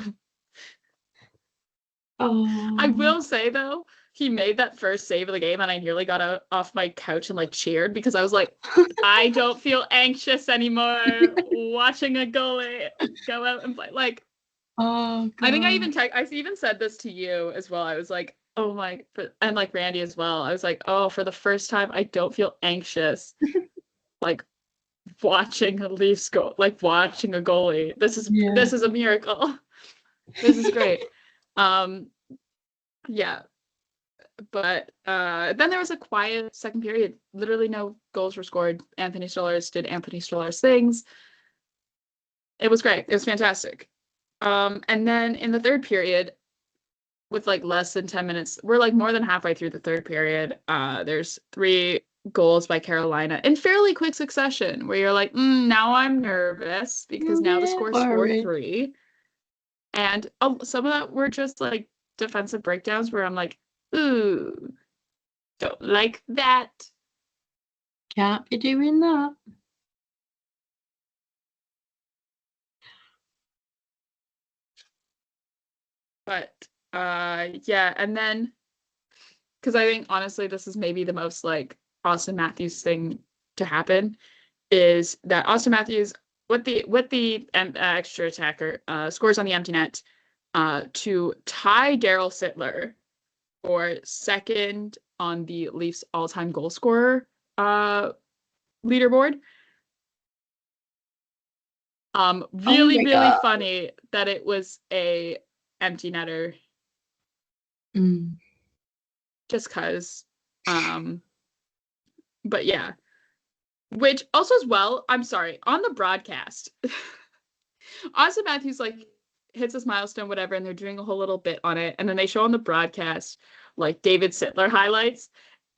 Oh. I will say, though, he made that first save of the game, and I nearly got off my couch and, like, cheered, because I was like, I don't feel anxious anymore watching a goalie go out and play. Like, oh, God. I think I even said this to you as well. I was like, oh my, and like Randy as well. I was like, oh, for the first time, I don't feel anxious. Like, watching a Leafs go, like watching a goalie. This is a miracle. This is great. Yeah. But then there was a quiet second period. Literally no goals were scored. Anthony Stolarz did Anthony Stolarz things. It was great. It was fantastic. And then in the third period, with like less than 10 minutes, we're like more than halfway through the third period. There's 3 goals by Carolina in fairly quick succession, where you're like, now I'm nervous, because now the score's 4-3. And some of that were just like defensive breakdowns where I'm like, ooh, don't like that. Can't be doing that. But yeah, and then, because I think honestly this is maybe the most like Austin Matthews thing to happen, is that Austin Matthews, with the extra attacker, scores on the empty net to tie Daryl Sittler for second on the Leafs all-time goal scorer leaderboard. Really funny that it was a empty netter. Just cause. But yeah. Which also as well, I'm sorry, on the broadcast, Austin Matthews like hits this milestone, whatever, and they're doing a whole little bit on it, and then they show on the broadcast like David Sittler highlights,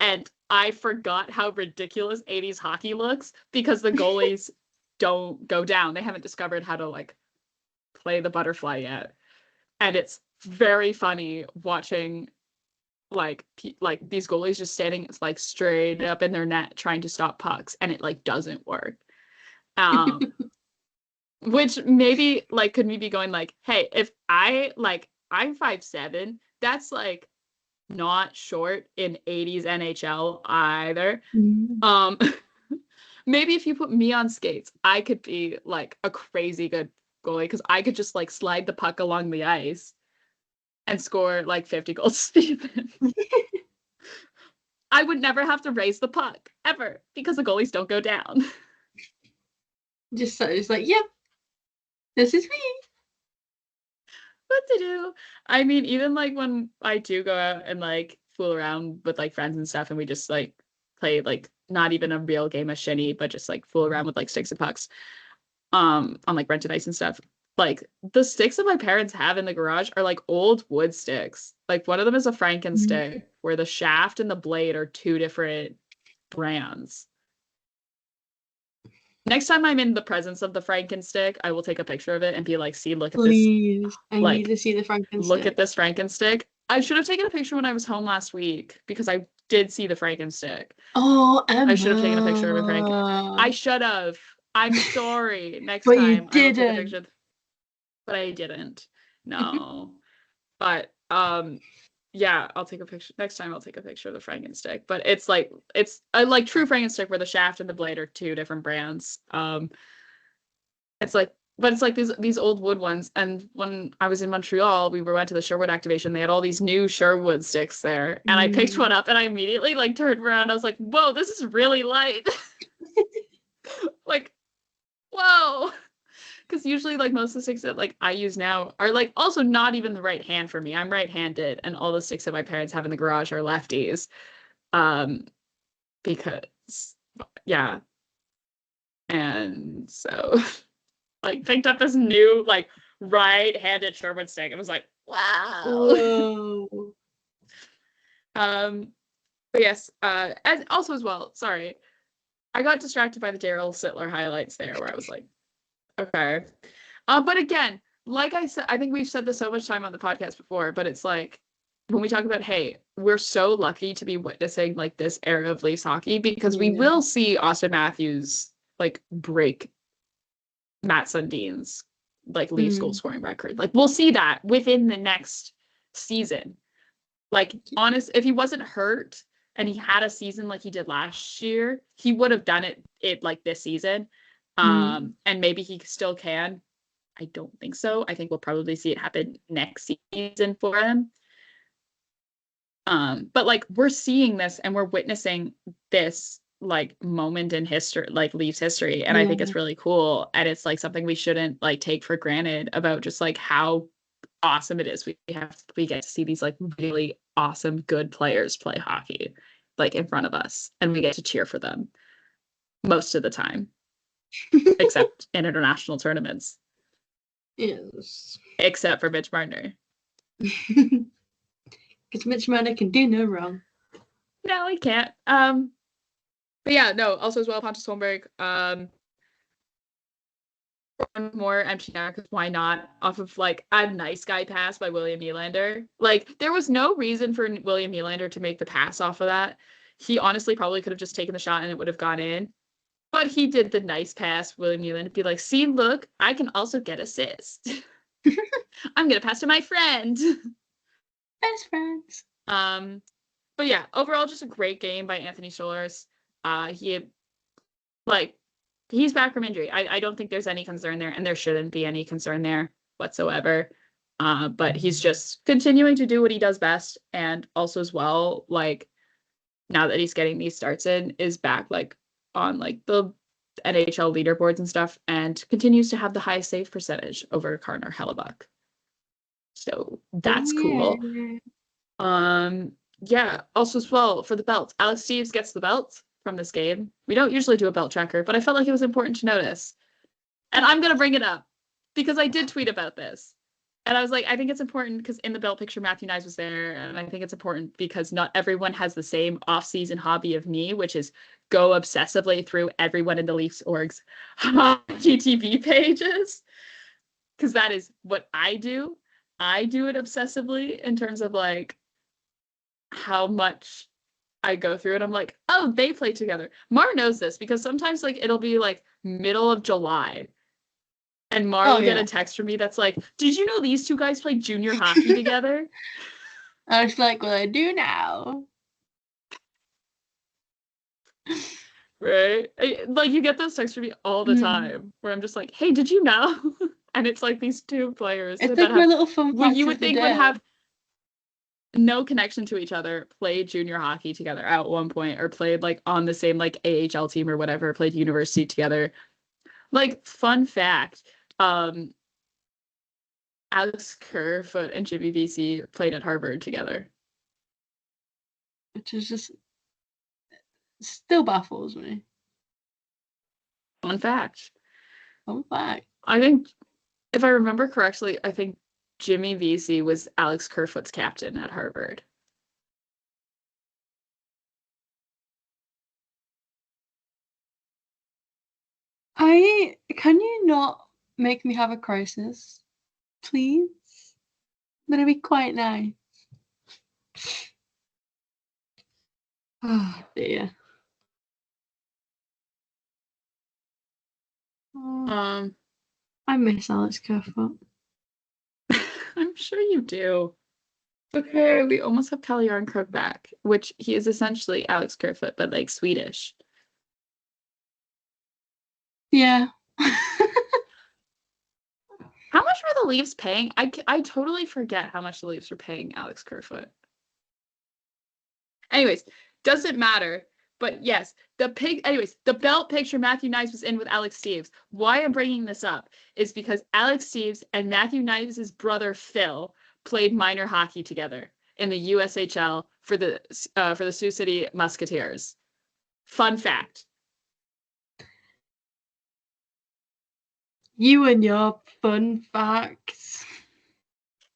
and I forgot how ridiculous 80s hockey looks because the goalies don't go down. They haven't discovered how to like play the butterfly yet. And it's very funny watching like these goalies just standing like straight up in their net trying to stop pucks, and it like doesn't work. Which maybe like could me be going like, hey, if I'm 5'7", that's like not short in 80s NHL either. Maybe if you put me on skates, I could be like a crazy good goalie because I could just like slide the puck along the ice and score like 50 goals. I would never have to raise the puck ever because the goalies don't go down. Just like, yep, this is me. What to do? I mean, even like when I do go out and like fool around with like friends and stuff, and we just like play like not even a real game of shinny, but just like fool around with like sticks and pucks, on like rented ice and stuff. Like the sticks that my parents have in the garage are like old wood sticks. Like one of them is a Franken stick, where the shaft and the blade are two different brands. Next time I'm in the presence of the Frankenstick, I will take a picture of it and be like, see, look at Please. this. I like, need to see the Frankenstick. Look at this Frankenstick. I should have taken a picture when I was home last week because I did see the Frankenstick. Oh, Emma. I should have taken a picture of a Frank. I should have. I'm sorry. Next but time you I will didn't. take a picture. But I didn't. No. But yeah, I'll take a picture. Next time I'll take a picture of the Frankenstick. But it's like like true Frankenstick where the shaft and the blade are two different brands. It's like these old wood ones. And when I was in Montreal, we went to the Sherwood activation. They had all these new Sherwood sticks there. And I picked one up and I immediately like turned around. I was like, whoa, this is really light. Like, whoa. Because usually like most of the sticks that like I use now are like also not even the right hand for me. I'm right-handed, and all the sticks that my parents have in the garage are lefties. Because yeah. And so like picked up this new like right-handed Sherwood stick. It was like, wow. Whoa. But yes, and also as well, sorry. I got distracted by the Daryl Sittler highlights there where I was like, okay. But again, like I said, I think we've said this so much time on the podcast before, but it's like when we talk about, hey, we're so lucky to be witnessing like this era of Leafs hockey because we will see Austin Matthews like break Matt Sundin's like Leafs goal scoring record. Like we'll see that within the next season. Like honest, if he wasn't hurt and he had a season like he did last year, he would have done it like this season. And maybe he still can. I don't think so. I think we'll probably see it happen next season for him. But like we're seeing this and we're witnessing this like moment in history, like Leafs history, and I think it's really cool. And it's like something we shouldn't like take for granted about just like how awesome it is. We get to see these like really awesome, good players play hockey like in front of us, and we get to cheer for them most of the time. Except in international tournaments. Yes. Except for Mitch Marner. Because Mitch Marner can do no wrong. No, he can't. But yeah, no, also as well, Pontus Holmberg. One more empty net, because why not? Off of like a nice guy pass by William Nylander. Like there was no reason for William Nylander to make the pass off of that. He honestly probably could have just taken the shot and it would have gone in. But he did the nice pass, William Nylander, be like, see, look, I can also get assists. I'm going to pass to my friend. Best friends. But yeah, overall, just a great game by Anthony Stolarz. He's back from injury. I don't think there's any concern there, and there shouldn't be any concern there whatsoever. But he's just continuing to do what he does best, and also as well, like, now that he's getting these starts in, is back, like, on, like, the NHL leaderboards and stuff, and continues to have the highest save percentage over Connor Hellebuck. So that's cool. Yeah, also as well, for the belt, Alex Steeves gets the belt from this game. We don't usually do a belt tracker, but I felt like it was important to notice. And I'm going to bring it up because I did tweet about this. And I was like, I think it's important because in the belt picture, Matthew Nyes was there. And I think it's important because not everyone has the same off-season hobby of me, which is go obsessively through everyone in the Leafs org's hockey TV pages. Because that is what I do. I do it obsessively in terms of like how much I go through it. I'm like, oh, they play together. Mar knows this because sometimes like it'll be like middle of July and Mar will get a text from me that's like, did you know these two guys play junior hockey together? I was like, well, I do now. Right? Like you get those texts from me all the time where I'm just like, hey, did you know? And it's like these two players It's that like my have, little fun what fact you of would the think day. would have no connection to each other, played junior hockey together at one point, or played like on the same like AHL team or whatever, played university together. Like, fun fact, Alex Kerfoot and Jimmy VC played at Harvard together. Which is just still baffles me. Fun fact. Fun fact. I think, if I remember correctly, I think Jimmy VC was Alex Kerfoot's captain at Harvard. Can you not make me have a crisis? Please? That'd be quite nice. Oh dear. I miss Alex Kerfoot. I'm sure you do. Okay, we almost have Kalle Yarncrug back, which he is essentially Alex Kerfoot, but like Swedish. Yeah. How much were the Leafs paying? I totally forget how much the Leafs were paying Alex Kerfoot. Anyways, doesn't matter. But yes, the belt picture Matthew Nyes was in with Alex Steeves. Why I'm bringing this up is because Alex Steeves and Matthew Nyes' brother Phil played minor hockey together in the USHL for the Sioux City Musketeers. Fun fact. You and your fun facts.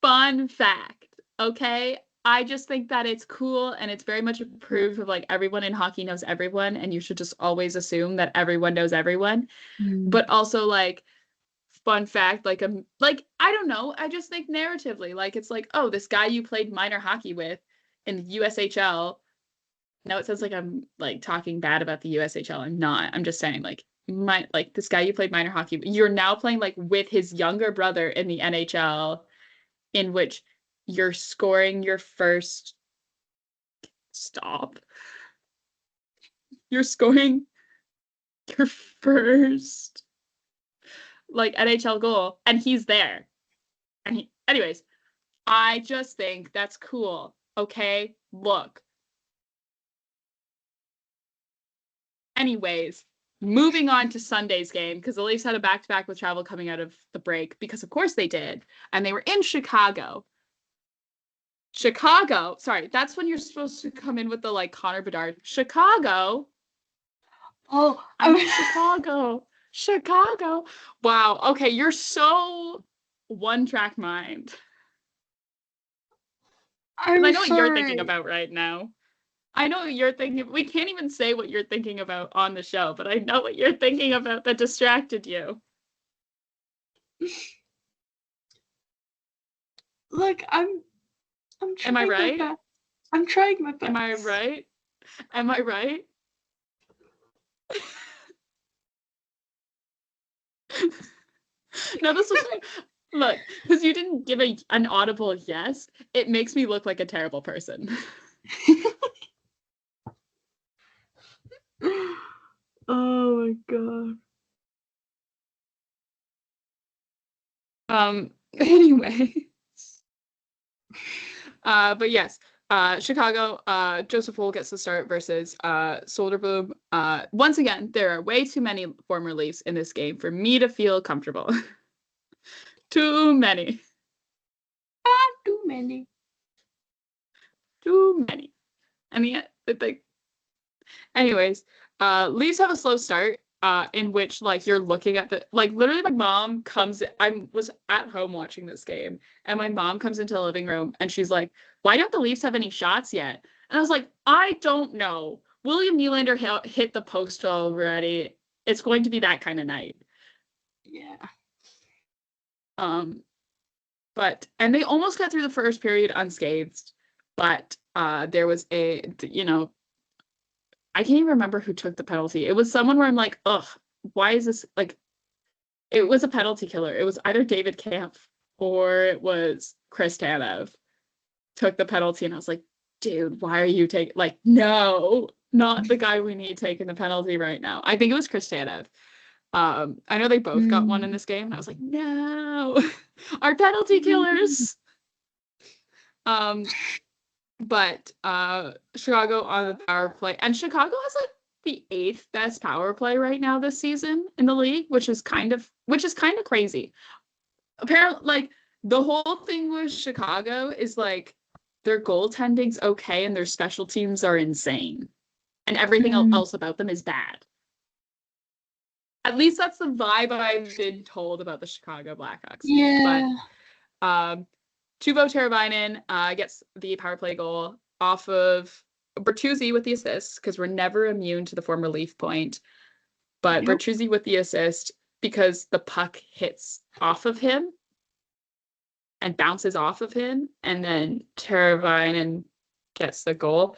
Fun fact. Okay? I just think that it's cool and it's very much a proof of like everyone in hockey knows everyone and you should just always assume that everyone knows everyone. But also like fun fact, like I don't know, I just think narratively, like it's like, oh, this guy you played minor hockey with in the USHL. Now it sounds like I'm like talking bad about the USHL. I'm not. I'm just saying like this guy you played minor hockey, you're now playing like with his younger brother in the NHL, in which you're scoring your first stop. You're scoring your first like NHL goal, and he's there. And anyways, I just think that's cool. Okay, look. Anyways, moving on to Sunday's game, because the Leafs had a back-to-back with travel coming out of the break, because of course they did. And they were in Chicago. Sorry, that's when you're supposed to come in with the like Connor Bedard. Chicago. Oh, I'm in Chicago. Wow. Okay, you're so one-track mind. I know what you're thinking about right now. I know what you're thinking. We can't even say what you're thinking about on the show, but I know what you're thinking about that distracted you. Look, I'm trying Am I right? my best. I'm trying my best. Am I right? Am I right? No, this was look, because you didn't give an audible yes, it makes me look like a terrible person. Oh my god. Anyway. But yes, Chicago, Joseph Woll gets the start versus Soderblom. Once again, there are way too many former Leafs in this game for me to feel comfortable. Too many. Too many. Too many. And the anyways, Leafs have a slow start. in which like you're looking at the like literally my mom comes I was at home watching this game and my mom comes into the living room and she's like, why don't the Leafs have any shots yet? And I was like, I don't know. William Nylander hit the post already. It's going to be that kind of night. Yeah. But and they almost got through the first period unscathed, but there was I can't even remember who took the penalty. It was someone where I'm like, ugh, why is this like? It was a penalty killer. It was either David Kampf or it was Chris Tanev took the penalty, and I was like, dude, why are you taking like no, not the guy we need taking the penalty right now. I think it was Chris Tanev. I know they both got one in this game, and I was like, no, our penalty killers. But Chicago on the power play, and Chicago has like the 8th best power play right now this season in the league, which is kind of crazy. Apparently, like the whole thing with Chicago is like their goaltending's okay and their special teams are insane, and everything else about them is bad. At least that's the vibe I've been told about the Chicago Blackhawks. Yeah. But Teuvo Teravainen gets the power play goal off of Bertuzzi with the assist, because we're never immune to the former Leaf point. But Nope. Bertuzzi with the assist because the puck hits off of him and bounces off of him, and then Teravainen gets the goal.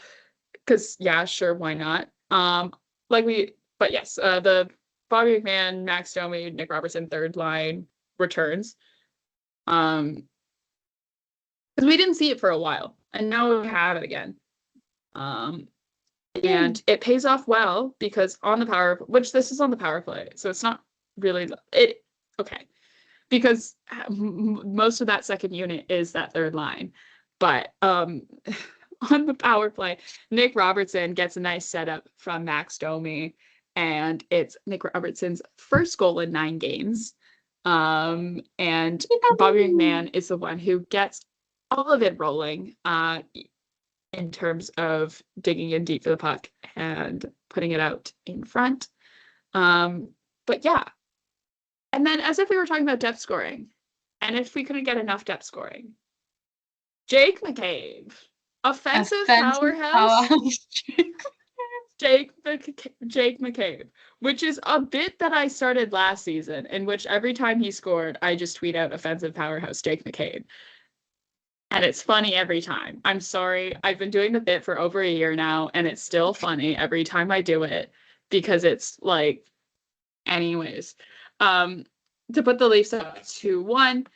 Because, yeah, sure, why not? But yes, the Bobby McMann, Max Domi, Nick Robertson third line returns. Because we didn't see it for a while, and now we have it again. And it pays off well because on the power, which this is on the power play, so it's not really okay, because most of that second unit is that third line, but on the power play, Nick Robertson gets a nice setup from Max Domi, and it's Nick Robertson's first goal in 9 games. And Bobby McMann is the one who gets all of it rolling in terms of digging in deep for the puck and putting it out in front. But yeah. And then as if we were talking about depth scoring, and if we couldn't get enough depth scoring, Jake McCabe, offensive powerhouse. Jake McCabe, which is a bit that I started last season, in which every time he scored, I just tweet out offensive powerhouse Jake McCabe. And it's funny every time. I'm sorry. I've been doing the bit for over a year now, and it's still funny every time I do it, because it's like, anyways. To put the Leafs up 2-1,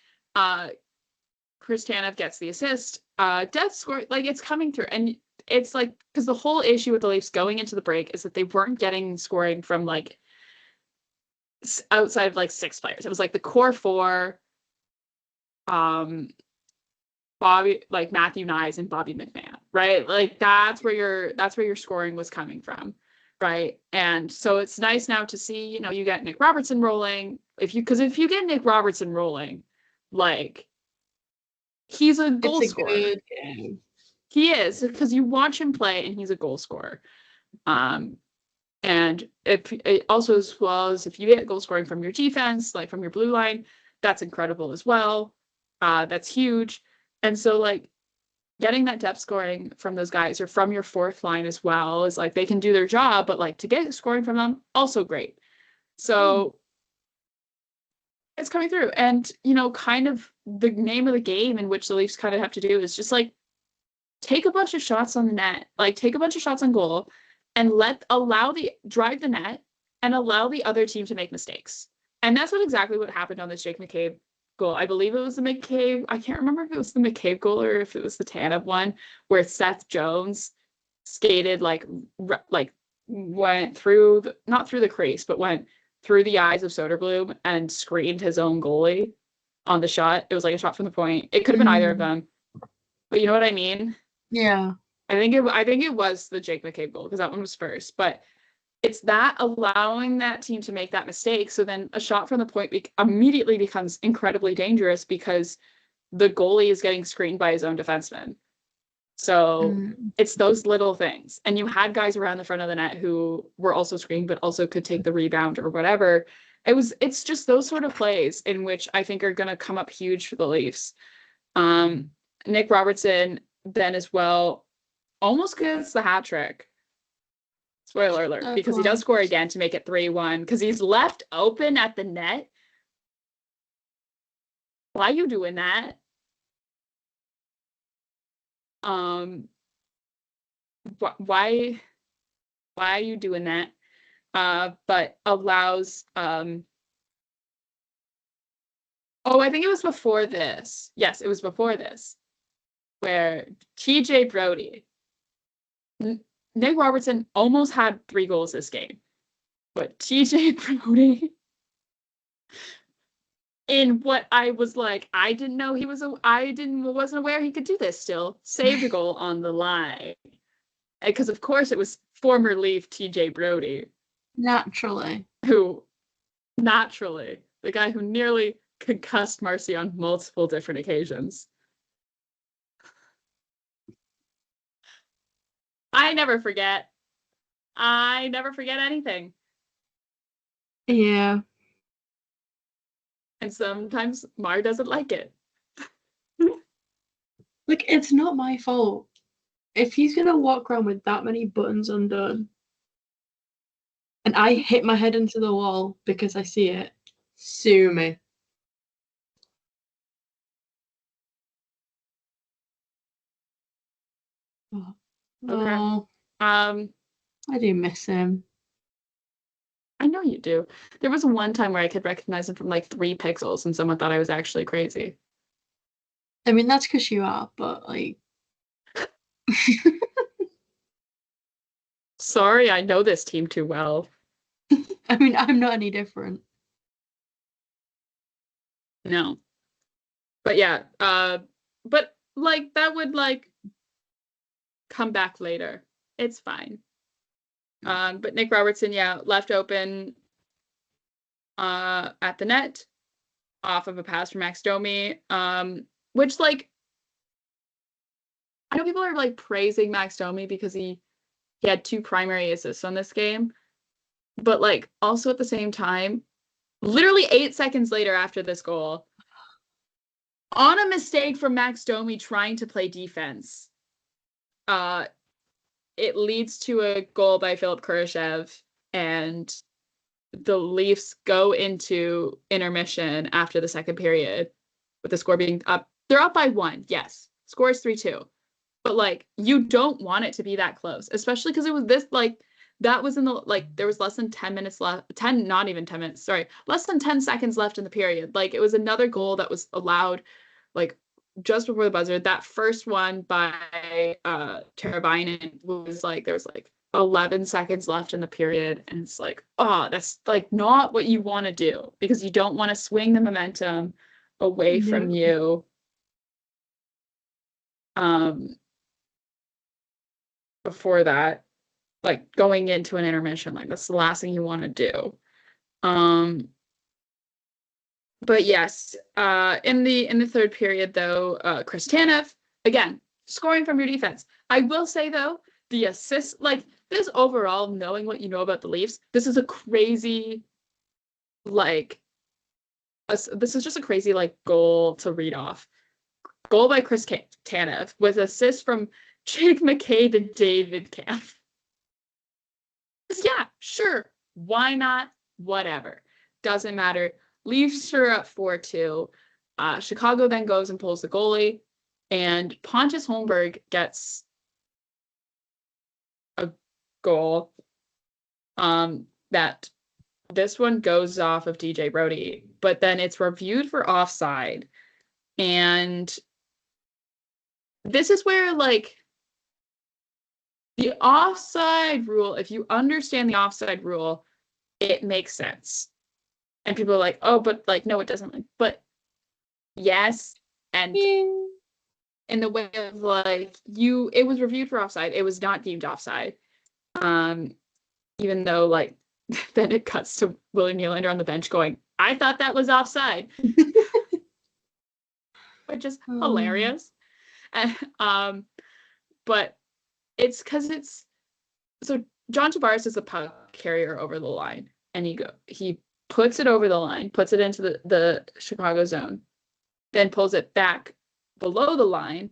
Chris Tanev gets the assist. Depth score, like, it's coming through. And it's like, because the whole issue with the Leafs going into the break is that they weren't getting scoring from like outside of like 6 players. It was like the core 4, Bobby, like Matthew Nyes and Bobby McMann, right? Like that's where your scoring was coming from, right? And so it's nice now to see, you get Nick Robertson rolling. If you get Nick Robertson rolling, like he's a goal scorer. Good game. He is, because you watch him play and he's a goal scorer. And if it also, as well as if you get goal scoring from your defense, like from your blue line, that's incredible as well. That's huge. And so, like, getting that depth scoring from those guys, or from your fourth line as well, is like they can do their job, but like to get scoring from them, also great. So it's coming through. And, kind of the name of the game in which the Leafs kind of have to do is just like take a bunch of shots on the net, like take a bunch of shots on goal, and drive the net and allow the other team to make mistakes. And that's exactly what happened on this Jake McCabe goal. I believe it was the McCabe. I can't remember if it was the McCabe goal or if it was the Tanev one, where Seth Jones skated went through not through the crease, but went through the eyes of Soderblom and screened his own goalie on the shot. It was like a shot from the point. It could have been either of them, but you know what I mean? Yeah. I think it was the Jake McCabe goal, because that one was first, but it's that allowing that team to make that mistake. So then a shot from the point immediately becomes incredibly dangerous because the goalie is getting screened by his own defenseman. So it's those little things. And you had guys around the front of the net who were also screening, but also could take the rebound or whatever. It's just those sort of plays in which I think are going to come up huge for the Leafs. Nick Robertson then as well almost gets the hat trick. Spoiler alert, because he does score again to make it 3-1 because he's left open at the net. Why are you doing that? Why are you doing that? But allows I think it was before this. Yes, it was before this, where TJ Brody, Nick Robertson almost had 3 goals this game, but TJ Brody, in what I was like, I didn't know wasn't aware he could do this still, saved a goal on the line. Because of course it was former Leaf TJ Brody. Naturally. The guy who nearly concussed Marcie on multiple different occasions. I never forget anything. Yeah. And sometimes Mar doesn't like it. Like, it's not my fault. If he's going to walk around with that many buttons undone, and I hit my head into the wall because I see it, sue me. Oh. Okay. I do miss him. I know you do. There was one time where I could recognize him from like 3 pixels and someone thought I was actually crazy. I mean, that's because you are, but like... Sorry, I know this team too well. I mean, I'm not any different. No. But yeah, but like that would like come back later. It's fine. But Nick Robertson, left open at the net off of a pass from Max Domi, which like I know people are like praising Max Domi because he had 2 primary assists on this game, but like also at the same time, literally 8 seconds later after this goal, on a mistake from Max Domi trying to play defense, it leads to a goal by Philip Kurashev, and the Leafs go into intermission after the second period with the score being up. They're up by 1, yes. Score is 3-2. But like, you don't want it to be that close, especially because it was this like that was in the like there was less than 10 minutes left, not even 10 minutes, sorry, less than 10 seconds left in the period. Like it was another goal that was allowed like just before the buzzer. That first one by Teravainen was like there was like 11 seconds left in the period, and it's like, oh, that's like not what you want to do because you don't want to swing the momentum away from you. Before that, like going into an intermission, like that's the last thing you want to do. But yes, in the third period though, Chris Tanev, again, scoring from your defense. I will say though, the assist, like this overall, knowing what you know about the Leafs, this is a crazy, like, this is just a crazy like goal to read off. Goal by Chris Tanev with assist from Jake McCabe and David Kampf. Yeah, sure. Why not? Whatever. Doesn't matter. Leafs are up 4-2. Chicago then goes and pulls the goalie, and Pontus Holmberg gets a goal. That this one goes off of DJ Brody, but then it's reviewed for offside. And this is where like the offside rule, if you understand the offside rule, it makes sense. And people are like, oh, but like, no, it doesn't. But yes. And in the way of like, it was reviewed for offside. It was not deemed offside. Even though like, then it cuts to William Nylander on the bench going, I thought that was offside. Which is hilarious. And, but it's because so John Tavares is the puck carrier over the line, and he puts it over the line, puts it into the Chicago zone, then pulls it back below the line,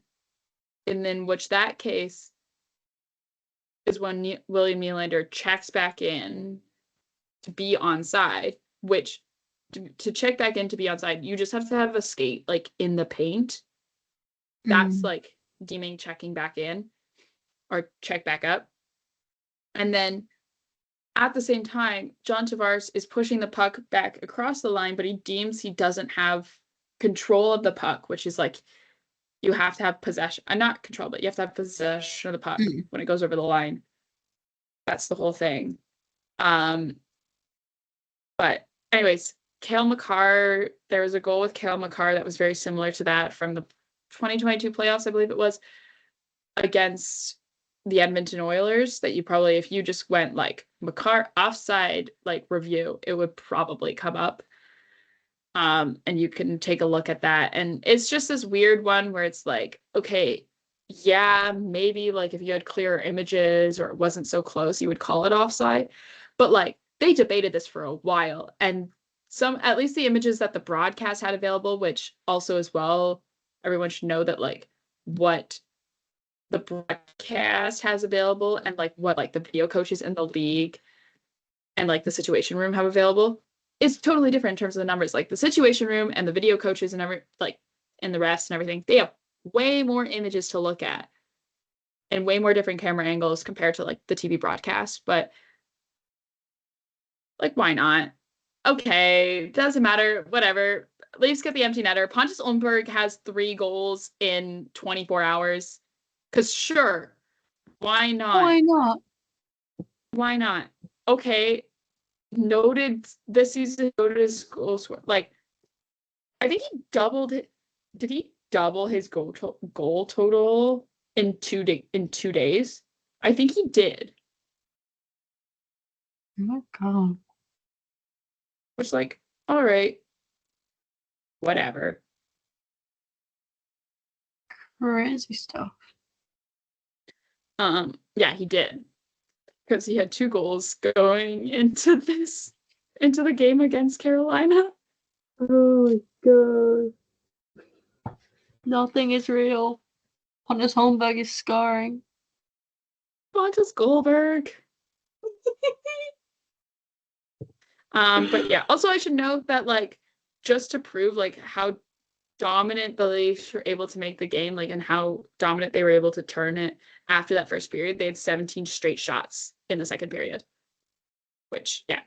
and then which that case is when William Nylander checks back in to be onside, which to check back in to be onside, you just have to have a skate like in the paint. That's like deeming checking back in or check back up. And then at the same time, John Tavares is pushing the puck back across the line, but he deems he doesn't have control of the puck, which is like you have to have possession. Not control, but you have to have possession of the puck when it goes over the line. That's the whole thing. But anyways, Cale Makar, there was a goal with Cale Makar that was very similar to that from the 2022 playoffs, I believe it was, against the Edmonton Oilers, that you probably, if you just went like Makar offside like review, it would probably come up. And you can take a look at that. And it's just this weird one where it's like, okay, yeah, maybe like if you had clearer images or it wasn't so close, you would call it offside. But like they debated this for a while, and at least the images that the broadcast had available, which also as well, everyone should know that like what the broadcast has available and like what like the video coaches in the league and like the situation room have available is totally different in terms of the numbers. Like the situation room and the video coaches and and the rest and everything, they have way more images to look at and way more different camera angles compared to like the TV broadcast. But like, why not? Okay, doesn't matter, whatever. Leafs get the empty netter. Pontus Ulmberg has 3 goals in 24 hours. Because sure, why not? Why not? Why not? Okay, noted this season, noted his goals. Like, I think he doubled it. Did he double his goal total in 2 days? I think he did. Oh my God. Which, like, all right, whatever. Crazy stuff. Yeah, he did. Because he had 2 goals going into the game against Carolina. Oh my God. Nothing is real. Pontus Holmberg is scarring. Pontus Goldberg. But yeah, also I should note that like just to prove like how dominant the Leafs were able to make the game, like and how dominant they were able to turn it after that first period, they had 17 straight shots in the second period. Which yeah.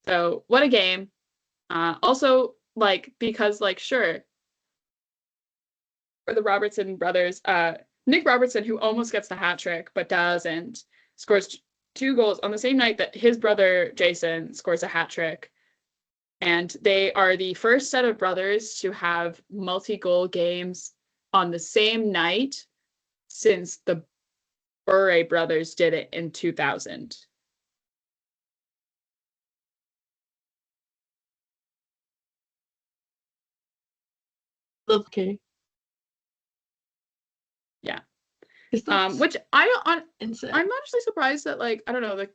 So what a game. Also like because like sure for the Robertson brothers, Nick Robertson, who almost gets the hat trick but doesn't, scores 2 goals on the same night that his brother Jason scores a hat trick. And they are the first set of brothers to have multi-goal games on the same night since the Bure brothers did it in 2000. Okay. Yeah. Which I'm actually surprised that like I don't know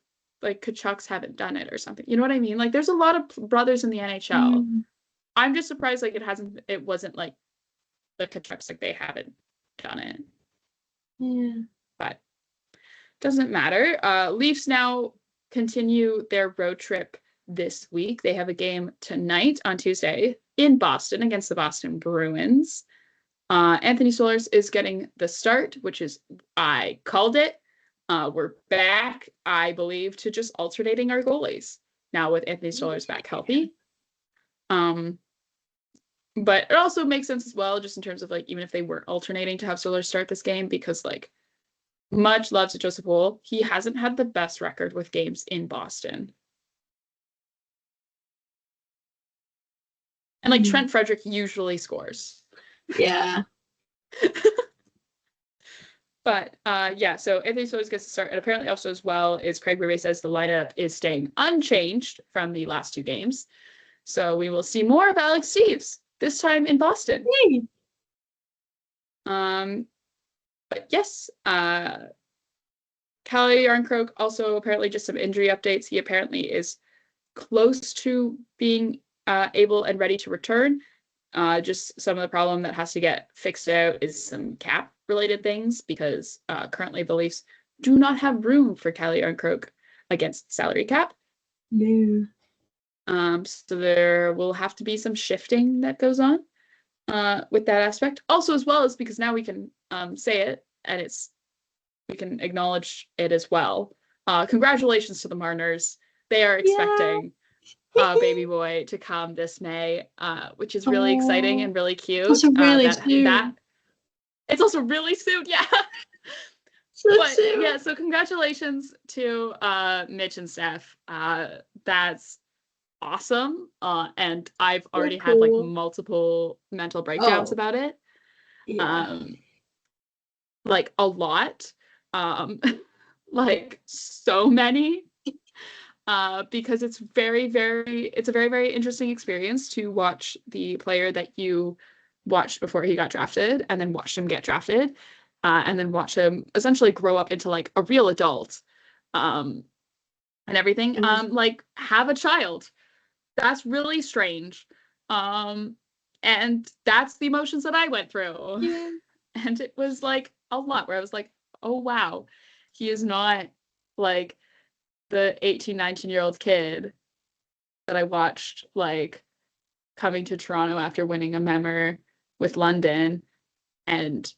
like Kachucks haven't done it or something. You know what I mean? Like there's a lot of brothers in the NHL. I'm just surprised like it wasn't like the Kachucks, like they haven't done it. Yeah. But doesn't matter. Leafs now continue their road trip this week. They have a game tonight on Tuesday in Boston against the Boston Bruins. Anthony Stolarz is getting the start, which is, I called it. We're back, I believe, to just alternating our goalies now with Anthony Stolarz back healthy. But it also makes sense as well, just in terms of like, even if they weren't alternating, to have Stolarz start this game, because like, much love to Joseph Woll, he hasn't had the best record with games in Boston. And like Trent Frederick usually scores. Yeah. But yeah, so Anthony Stolarz gets to start. And apparently also as well is Craig Berube says the lineup is staying unchanged from the last 2 games. So we will see more of Alex Steeves, this time in Boston. But yes, Calle Yarncroke also apparently just some injury updates. He apparently is close to being able and ready to return. Just some of the problem that has to get fixed out is some cap related things because currently the Leafs do not have room for Calle Yarncroke against salary cap. No. So there will have to be some shifting that goes on with that aspect. Also, as well as because now we can say it and we can acknowledge it as well. Congratulations to the Mariners. They are expecting baby boy to come this May, which is really exciting and really cute. Also really soon. It's also really soon, yeah. Soon. So congratulations to Mitch and Steph. That's awesome. And I've already had like multiple mental breakdowns about it. Yeah. Like a lot. Like so many. Because it's a very, very interesting experience to watch the player that you watched before he got drafted and then watch him get drafted and then watch him essentially grow up into like a real adult and everything. Like have a child. That's really strange. And that's the emotions that I went through. Yeah. And it was like a lot where I was like, oh wow, he is not like the 18, 19-year-old kid that I watched like coming to Toronto after winning a member with London and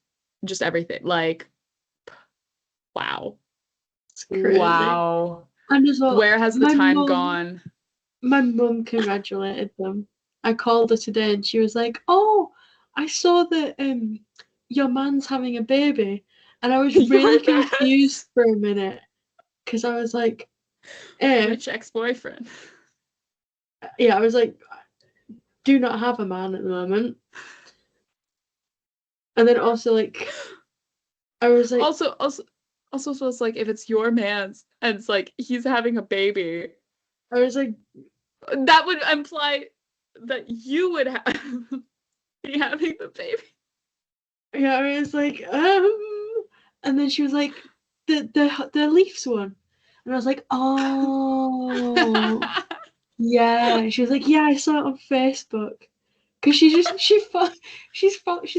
just everything. Like, wow. It's crazy. Wow. And as well, where has the time gone? My mum congratulated them. I called her today and she was like, "Oh, I saw that your man's having a baby." And I was really confused for a minute because I was like, which ex-boyfriend? Yeah, I was like, do not have a man at the moment. And then also like I was like also so it's like if it's your man's and it's like he's having a baby, I was like that would imply that you would be having the baby. Yeah, I was like, and then she was like, the Leafs one. And I was like, oh yeah. And she was like, yeah, I saw it on Facebook. Cause she's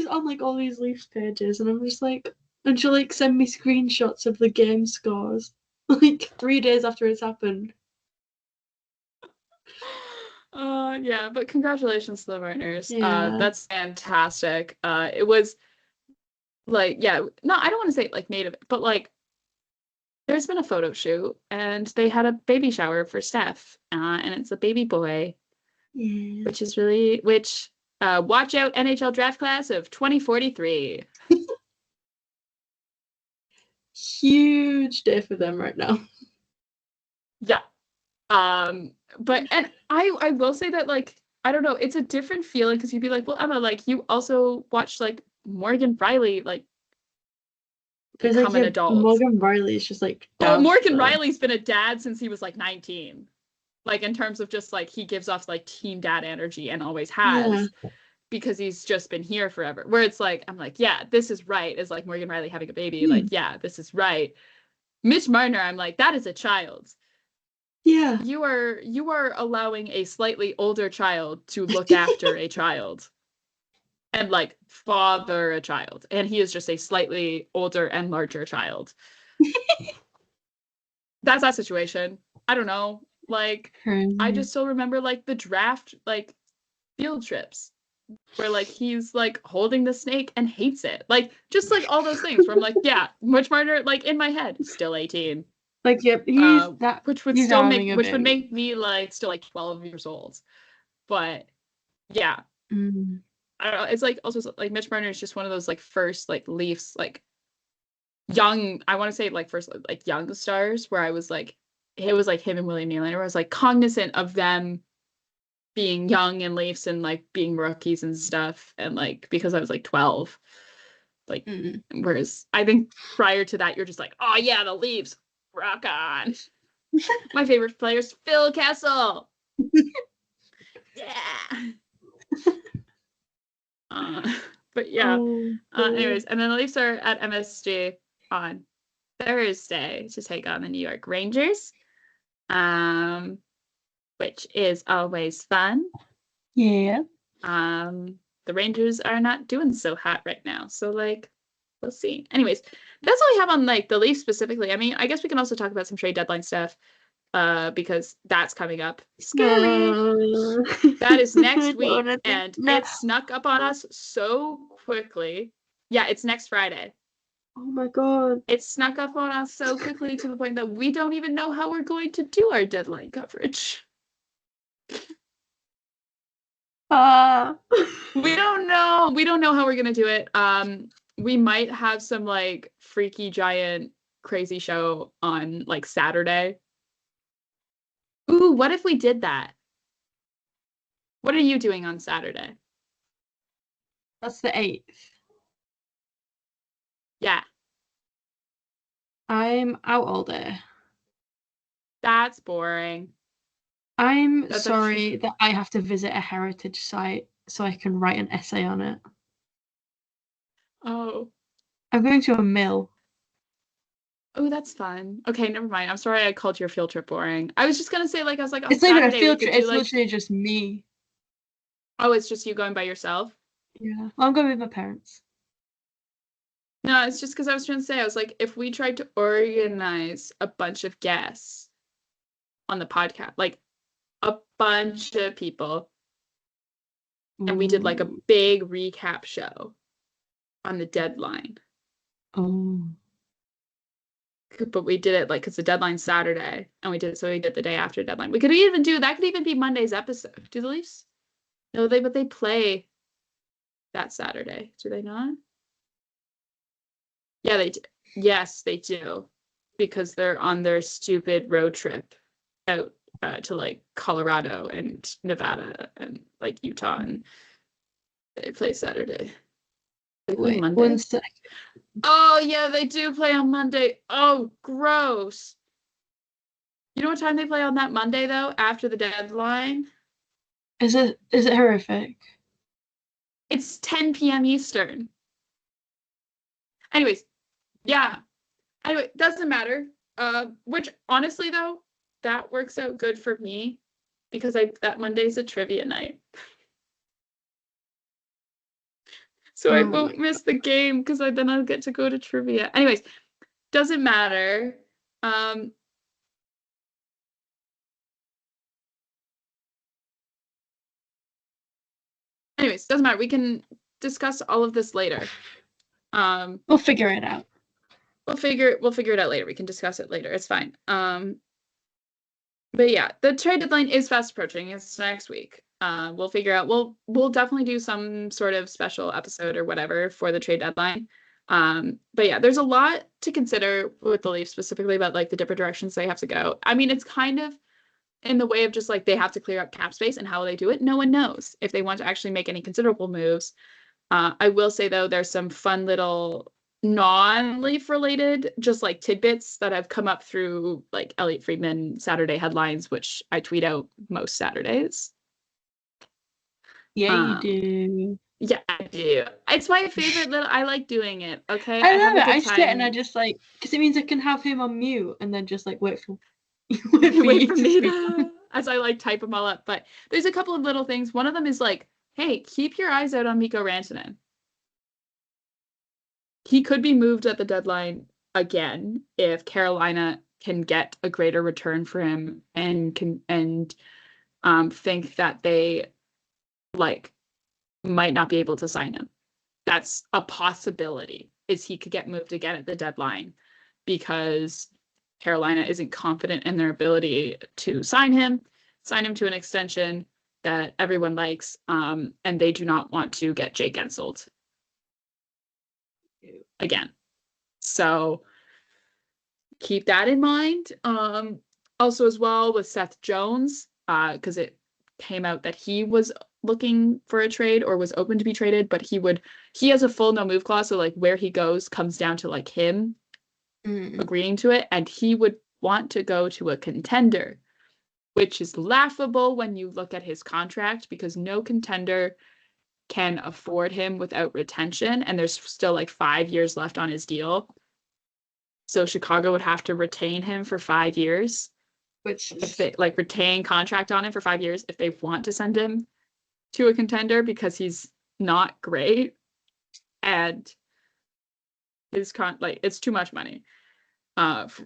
on like all these Leafs pages and I'm just like, and she'll like send me screenshots of the game scores like 3 days after it's happened. Yeah, but congratulations to the Mariners. Yeah. That's fantastic. It was like, yeah, no, I don't want to say like native, but like there's been a photo shoot and they had a baby shower for Steph, and it's a baby boy, which is really watch out NHL draft class of 2043. Huge day for them right now. Yeah. But and I will say that like I don't know, it's a different feeling because you'd be like, well, Emma, like you also watched like Morgan Riley like become an adult. Morgan Riley's just like Morgan Riley's been a dad since he was like 19. Like in terms of just like he gives off like team dad energy and always has because he's just been here forever. Where it's like I'm like, yeah, this is right. Is like Morgan Riley having a baby. Like, yeah, this is right. Mitch Marner, I'm like, that is a child. Yeah. You are allowing a slightly older child to look after a child and like father a child. And he is just a slightly older and larger child. That's that situation. I don't know. Like I just still remember like the draft like field trips where like he's like holding the snake and hates it. Like just like all those things where I'm like, yeah, much smarter, like in my head, still 18. Like, yep, which would still make me like still like 12 years old. But yeah. I don't know. It's like also like Mitch Marner is just one of those like first like Leafs like young, I want to say like first like young stars where I was like it was like him and William Nylander where I was like cognizant of them being young and Leafs and like being rookies and stuff and like because I was like 12. Like whereas I think prior to that you're just like, oh yeah, the Leafs, rock on. My favorite player is Phil Kessel. Yeah. But yeah. Oh, Anyways, and then the Leafs are at MSG on Thursday to take on the New York Rangers, which is always fun. yeah. The Rangers are not doing so hot right now, so like we'll see. Anyways, that's all we have on like the Leafs specifically. I mean, I guess we can also talk about some trade deadline stuff, because that's coming up. Scary. That is next week, and it snuck up on us so quickly. Yeah, it's next Friday. Oh my god. It snuck up on us so quickly to the point that we don't even know how we're going to do our deadline coverage. We don't know. We don't know how we're gonna do it. We might have some like freaky giant crazy show on like Saturday. Ooh, what if we did that? What are you doing on Saturday? That's the 8th. Yeah, I'm out all day. that's boring. I'm That's sorry that I have to visit a heritage site so I can write an essay on it. Oh. I'm going to a mill. Oh, that's fun. Okay, never mind. I'm sorry I called your field trip boring. I was just gonna say, like, I was like, on It's not even a Saturday we field could trip, do it's like, literally just me. oh, it's just you going by yourself? Yeah. Well, I'm going with my parents. No, it's just because I was trying to say, I was like, if we tried to organize a bunch of guests on the podcast, like a bunch of people, and we did like a Ooh. big recap show on the deadline. Oh. But we did it like because the deadline's Saturday, and we did the day after deadline. We could even do that. Could even be Monday's episode. Do the Leafs? No, but they play that Saturday. Do they not? Yeah, they do. Yes, they do, because they're on their stupid road trip out to like Colorado and Nevada and like Utah, and they play Saturday. They play Wait, Monday. 1 sec. Oh yeah, they do play on Monday. Oh, gross. You know what time they play on that Monday though? After the deadline? Is it horrific? It's 10 p.m. Eastern. Anyways, yeah. Anyway, doesn't matter. Which honestly though, that works out good for me because that Monday's a trivia night. So I won't miss the game because then I'll get to go to trivia. Anyways, doesn't matter. Anyways, doesn't matter. We can discuss all of this later. We'll figure it out. We'll figure it out later. We can discuss it later. It's fine. But yeah, the trade deadline is fast approaching. It's next week. We'll figure out. We'll definitely do some sort of special episode or whatever for the trade deadline. But yeah, there's a lot to consider with the Leafs specifically about like the different directions they have to go. I mean, it's kind of in the way of just like they have to clear up cap space, and how they do it, no one knows if they want to actually make any considerable moves. I will say though, there's some fun little non-Leaf related, just like tidbits that have come up through like Elliot Friedman Saturday headlines, which I tweet out most Saturdays. Yeah, you do. Yeah, I do. It's my favorite little. I like doing it. Okay, I have love a it. good I time. sit and I just like, because it means I can have him on mute and then just like wait for Wait you for to me speak. as I like type them all up. But there's a couple of little things. One of them is like, hey, keep your eyes out on Mikko Rantanen. He could be moved at the deadline again if Carolina can get a greater return for him and think that they like might not be able to sign him. That's a possibility. Is he could get moved again at the deadline because Carolina isn't confident in their ability to sign him to an extension that everyone likes, and they do not want to get Jake Gensold again. So keep that in mind. Also as well with Seth Jones, because it came out that he was looking for a trade or was open to be traded, but he has a full no move clause, so like where he goes comes down to like him agreeing to it, and he would want to go to a contender, which is laughable when you look at his contract because no contender can afford him without retention, and there's still like 5 years left on his deal. So Chicago would have to retain him for 5 years. Which If they like retain contract on him for 5 years, if they want to send him to a contender because he's not great and his it's too much money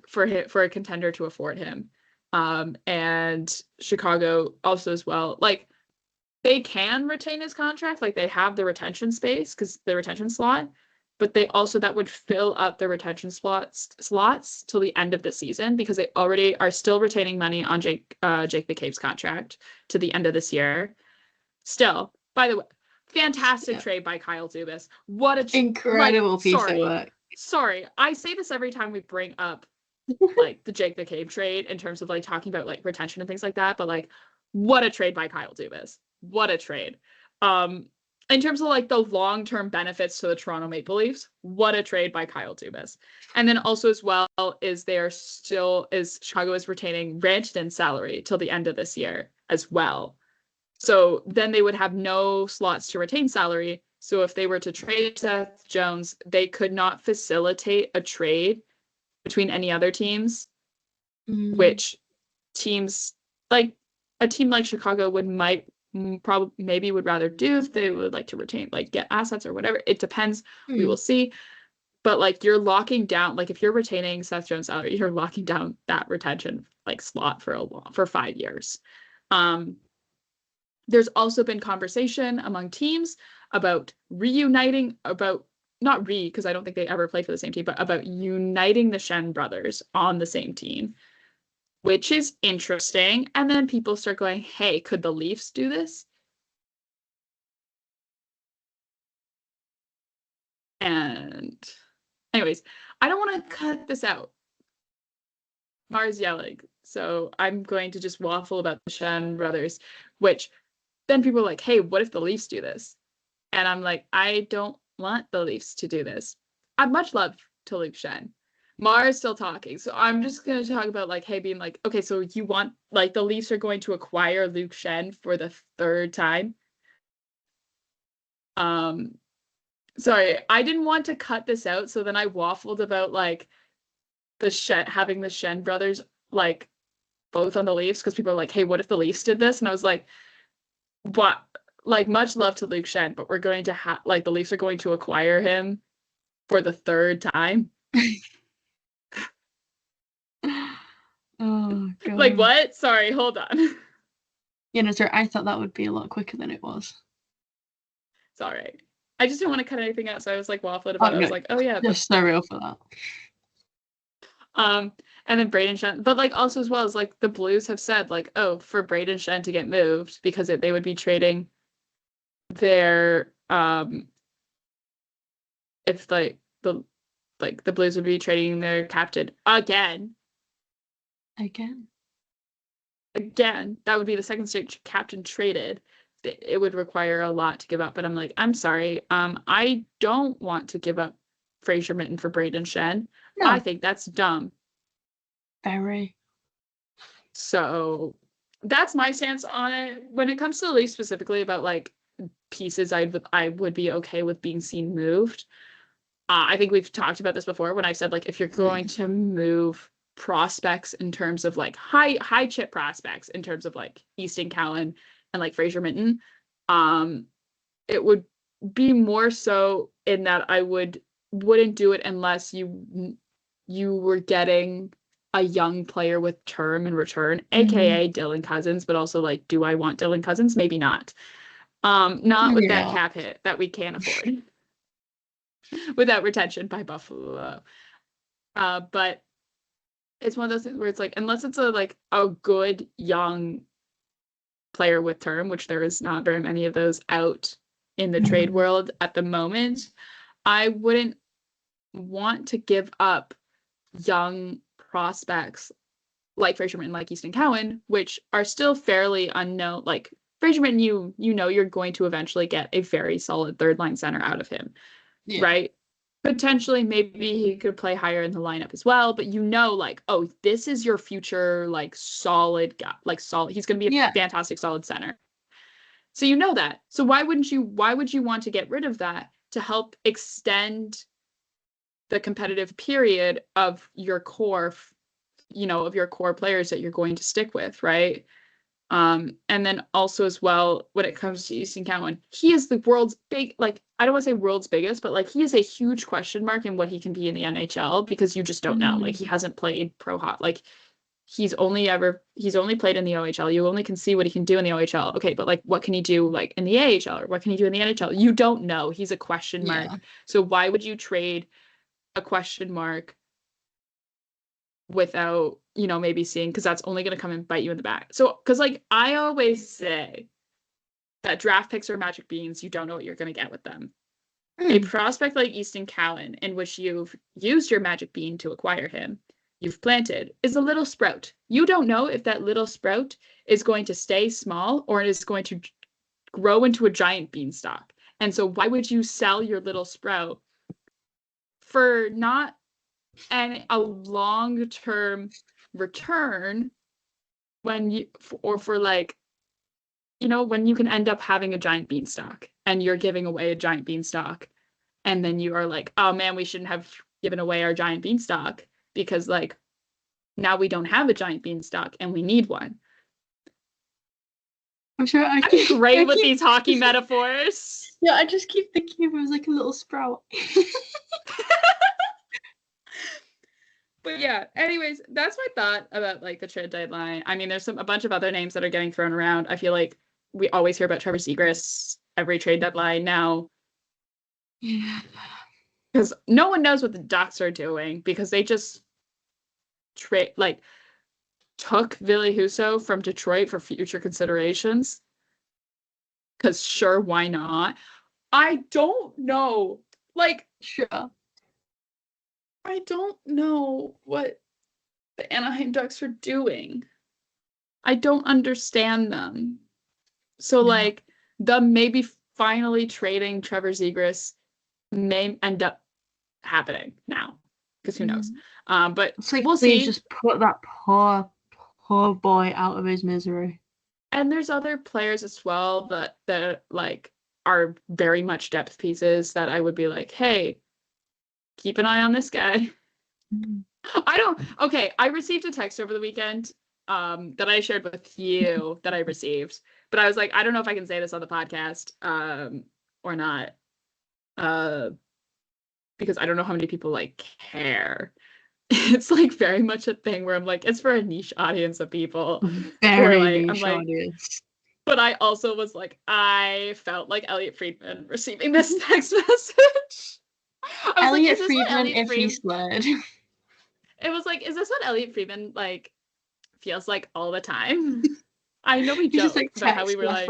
for a contender to afford him. And Chicago also as well, like they can retain his contract, like they have the retention space because the retention slot, but they also that would fill up the retention slots till the end of the season because they already are still retaining money on Jake McCabe's contract to the end of this year. Still, by the way, fantastic trade by Kyle Dubas. What a incredible piece of work. Sorry, I say this every time we bring up like the Jake McCabe trade in terms of like talking about like retention and things like that, but like what a trade by Kyle Dubas. What a trade. In terms of like the long-term benefits to the Toronto Maple Leafs, what a trade by Kyle Dubas. And then also as well is Chicago is retaining Rantanen's salary till the end of this year as well. So then they would have no slots to retain salary. So if they were to trade Seth Jones, they could not facilitate a trade between any other teams, which teams like a team like Chicago maybe would rather do if they would like to retain, like get assets or whatever. It depends. We will see. But like you're locking down, like if you're retaining Seth Jones' salary, you're locking down that retention like slot for 5 years. There's also been conversation among teams about because I don't think they ever played for the same team, but about uniting the Schenn brothers on the same team, which is interesting. And then people start going, hey, could the Leafs do this? And anyways, I don't want to cut this out. Mars yelling. So I'm going to just waffle about the Schenn brothers, which then people are like, hey, what if the Leafs do this? And I'm like, I don't want the Leafs to do this. I'd much love to Luke Schenn. Mara's still talking. So I'm just going to talk about like, hey, being like, okay, so you want, like the Leafs are going to acquire Luke Schenn for the 3rd time. Sorry, I didn't want to cut this out. So then I waffled about like having the Schenn brothers like both on the Leafs because people are like, hey, what if the Leafs did this? And I was like, what? Like, much love to Luke Schenn, but we're going to have, like, the Leafs are going to acquire him for the 3rd time. Oh, God. Like, what? Sorry, hold on. Yeah, no, sir, I thought that would be a lot quicker than it was. It's all right. I just didn't want to cut anything out, so I was, like, waffling about it. I was like, oh, yeah. Just so real for that. And then Brayden Schenn, but, like, also as well as, like, the Blues have said, like, oh, for Brayden Schenn to get moved, because they would be trading their if like the Blues would be trading their captain again, that would be the second straight captain traded. It would require a lot to give up, but I'm like, I'm sorry, I don't want to give up Fraser Minten for Brayden Schenn. No. I think that's dumb. Very. So that's my stance on it. When it comes to the Leafs specifically about like pieces I would be okay with being seen moved. I think we've talked about this before when I said like if you're going to move prospects in terms of like high chip prospects in terms of like Easton Cowan and like Fraser Minten, it would be more so in that I wouldn't do it unless you were getting a young player with term in return, aka Dylan Cousins, but also like, do I want Dylan Cousins? Maybe not. Not with that cap hit that we can't afford. Without retention by Buffalo. But it's one of those things where it's like, unless it's a good young player with term, which there is not very many of those out in the trade world at the moment, I wouldn't want to give up young prospects like Fraser Minten, like Easton Cowan, which are still fairly unknown. Like Fraser Minten, you know you're going to eventually get a very solid 3rd line center out of him, right? Potentially, maybe he could play higher in the lineup as well, but like, oh, this is your future, like, solid guy, like, solid. He's going to be a fantastic, solid center. So you know that. So why would you want to get rid of that to help extend the competitive period of your core, of your core players that you're going to stick with, right? And then also as well, when it comes to Easton Cowan, he is the world's I don't want to say world's biggest, but like he is a huge question mark in what he can be in the NHL because you just don't know. Like he hasn't played pro hot. Like he's only played in the OHL. You only can see what he can do in the OHL. Okay, but like what can he do like in the AHL or what can he do in the NHL? You don't know. He's a question mark. Yeah. So why would you trade a question mark without, maybe seeing, because that's only going to come and bite you in the back. So, because like I always say that draft picks are magic beans, you don't know what you're going to get with them. A prospect like Easton Cowan, in which you've used your magic bean to acquire him, you've planted, is a little sprout. You don't know if that little sprout is going to stay small or it is going to grow into a giant beanstalk. And so why would you sell your little sprout for not a long-term return when you when you can end up having a giant beanstalk and you're giving away a giant beanstalk and then you are like, oh man, we shouldn't have given away our giant beanstalk because like now we don't have a giant beanstalk and we need one. I'm sure I'm great with these hockey metaphors. Yeah, I just keep thinking of it as like a little sprout. But yeah, anyways, that's my thought about like the trade deadline. I mean, there's a bunch of other names that are getting thrown around. I feel like we always hear about Trevor Zegras every trade deadline now. Yeah. Because no one knows what the Ducks are doing because they just took Ville Husso from Detroit for future considerations. Because sure, why not? I don't know. Like, sure. I don't know what the Anaheim Ducks are doing. I don't understand them. So, like, them maybe finally trading Trevor Zegras may end up happening now. Because who knows? But it's like we'll see. Just put that poor boy out of his misery. And there's other players as well that like are very much depth pieces that I would be like, hey, keep an eye on this guy. I received a text over the weekend that I shared with you that I received, but I was like, I don't know if I can say this on the podcast or not because I don't know how many people like care. It's like very much a thing where I'm like, it's for a niche audience of people. Very niche audience. But I also was like, I felt like Elliot Friedman receiving this text message. Elliot Friedman, if he slid. It was like, is this what Elliot Friedman like feels like all the time? I know we joke about how we were like.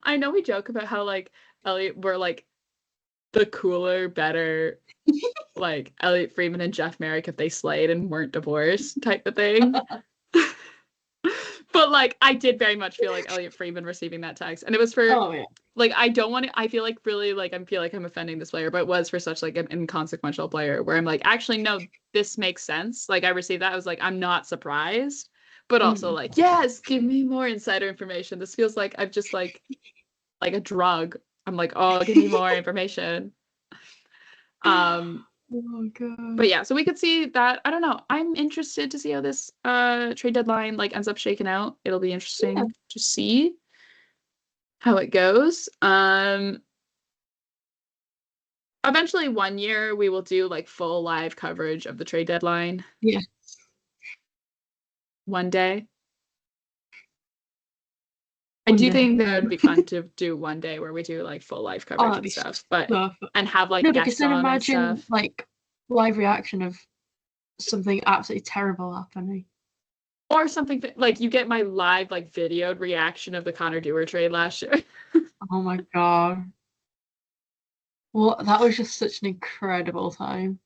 I know we joke about how like Elliot were like the cooler, better, like Elliot Friedman and Jeff Merrick if they slayed and weren't divorced type of thing. But like I did very much feel like Elliot Friedman receiving that text, and it was for like I don't want to. I feel like really like I feel like I'm offending this player, but it was for such like an inconsequential player where I'm like, actually no, this makes sense. Like I received that, I was like, I'm not surprised, but also like, yes, give me more insider information. This feels like I've just like a drug. I'm like, oh, give me more information. Oh god. But yeah, so we could see that. I don't know. I'm interested to see how this trade deadline like ends up shaking out. It'll be interesting to see how it goes. Eventually one year we will do like full live coverage of the trade deadline. Yeah. One day. I do think that would be fun to do one day where we do like full live coverage and stuff, but and have like guests on and stuff. Like live reaction of something absolutely terrible happening, or something like you get my live like videoed reaction of the Connor Dewar trade last year. Oh my god! Well, that was just such an incredible time.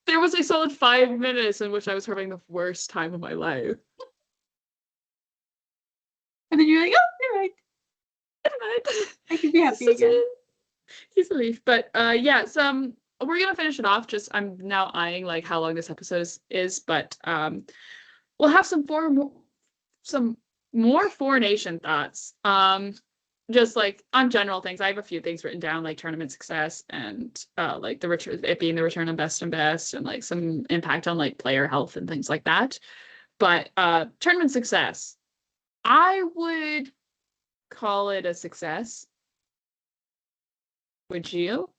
There was a solid 5 minutes in which I was having the worst time of my life. And then you're like, oh, you're right. I can be happy again. He's a leaf. But yeah, so we're gonna finish it off. Just I'm now eyeing like how long this episode is, but we'll have some some more Four Nation thoughts. Just like on general things, I have a few things written down, like tournament success and like the return, it being the return of best and best, and like some impact on like player health and things like that. But tournament success, I would call it a success. Would you?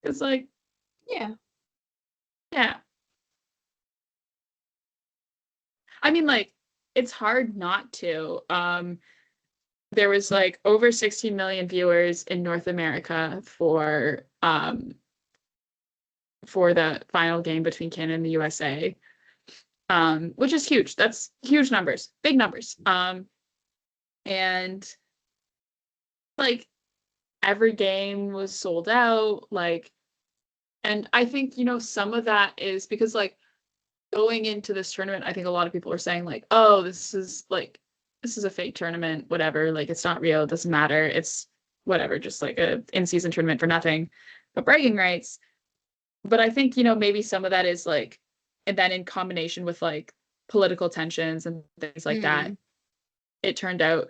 It's like, Yeah. yeah. I mean, like, it's hard not to. There was like over 16 million viewers in North America for the final game between Canada and the USA, which is huge. That's huge numbers, big numbers. And like every game was sold out, like, and I think, you know, some of that is because like going into this tournament, I think a lot of people are saying like, oh, this is a fake tournament, whatever, like it's not real, it doesn't matter, it's whatever, just like a in-season tournament for nothing but bragging rights. But I think, you know, maybe some of that is like, and then in combination with like political tensions and things like that, it turned out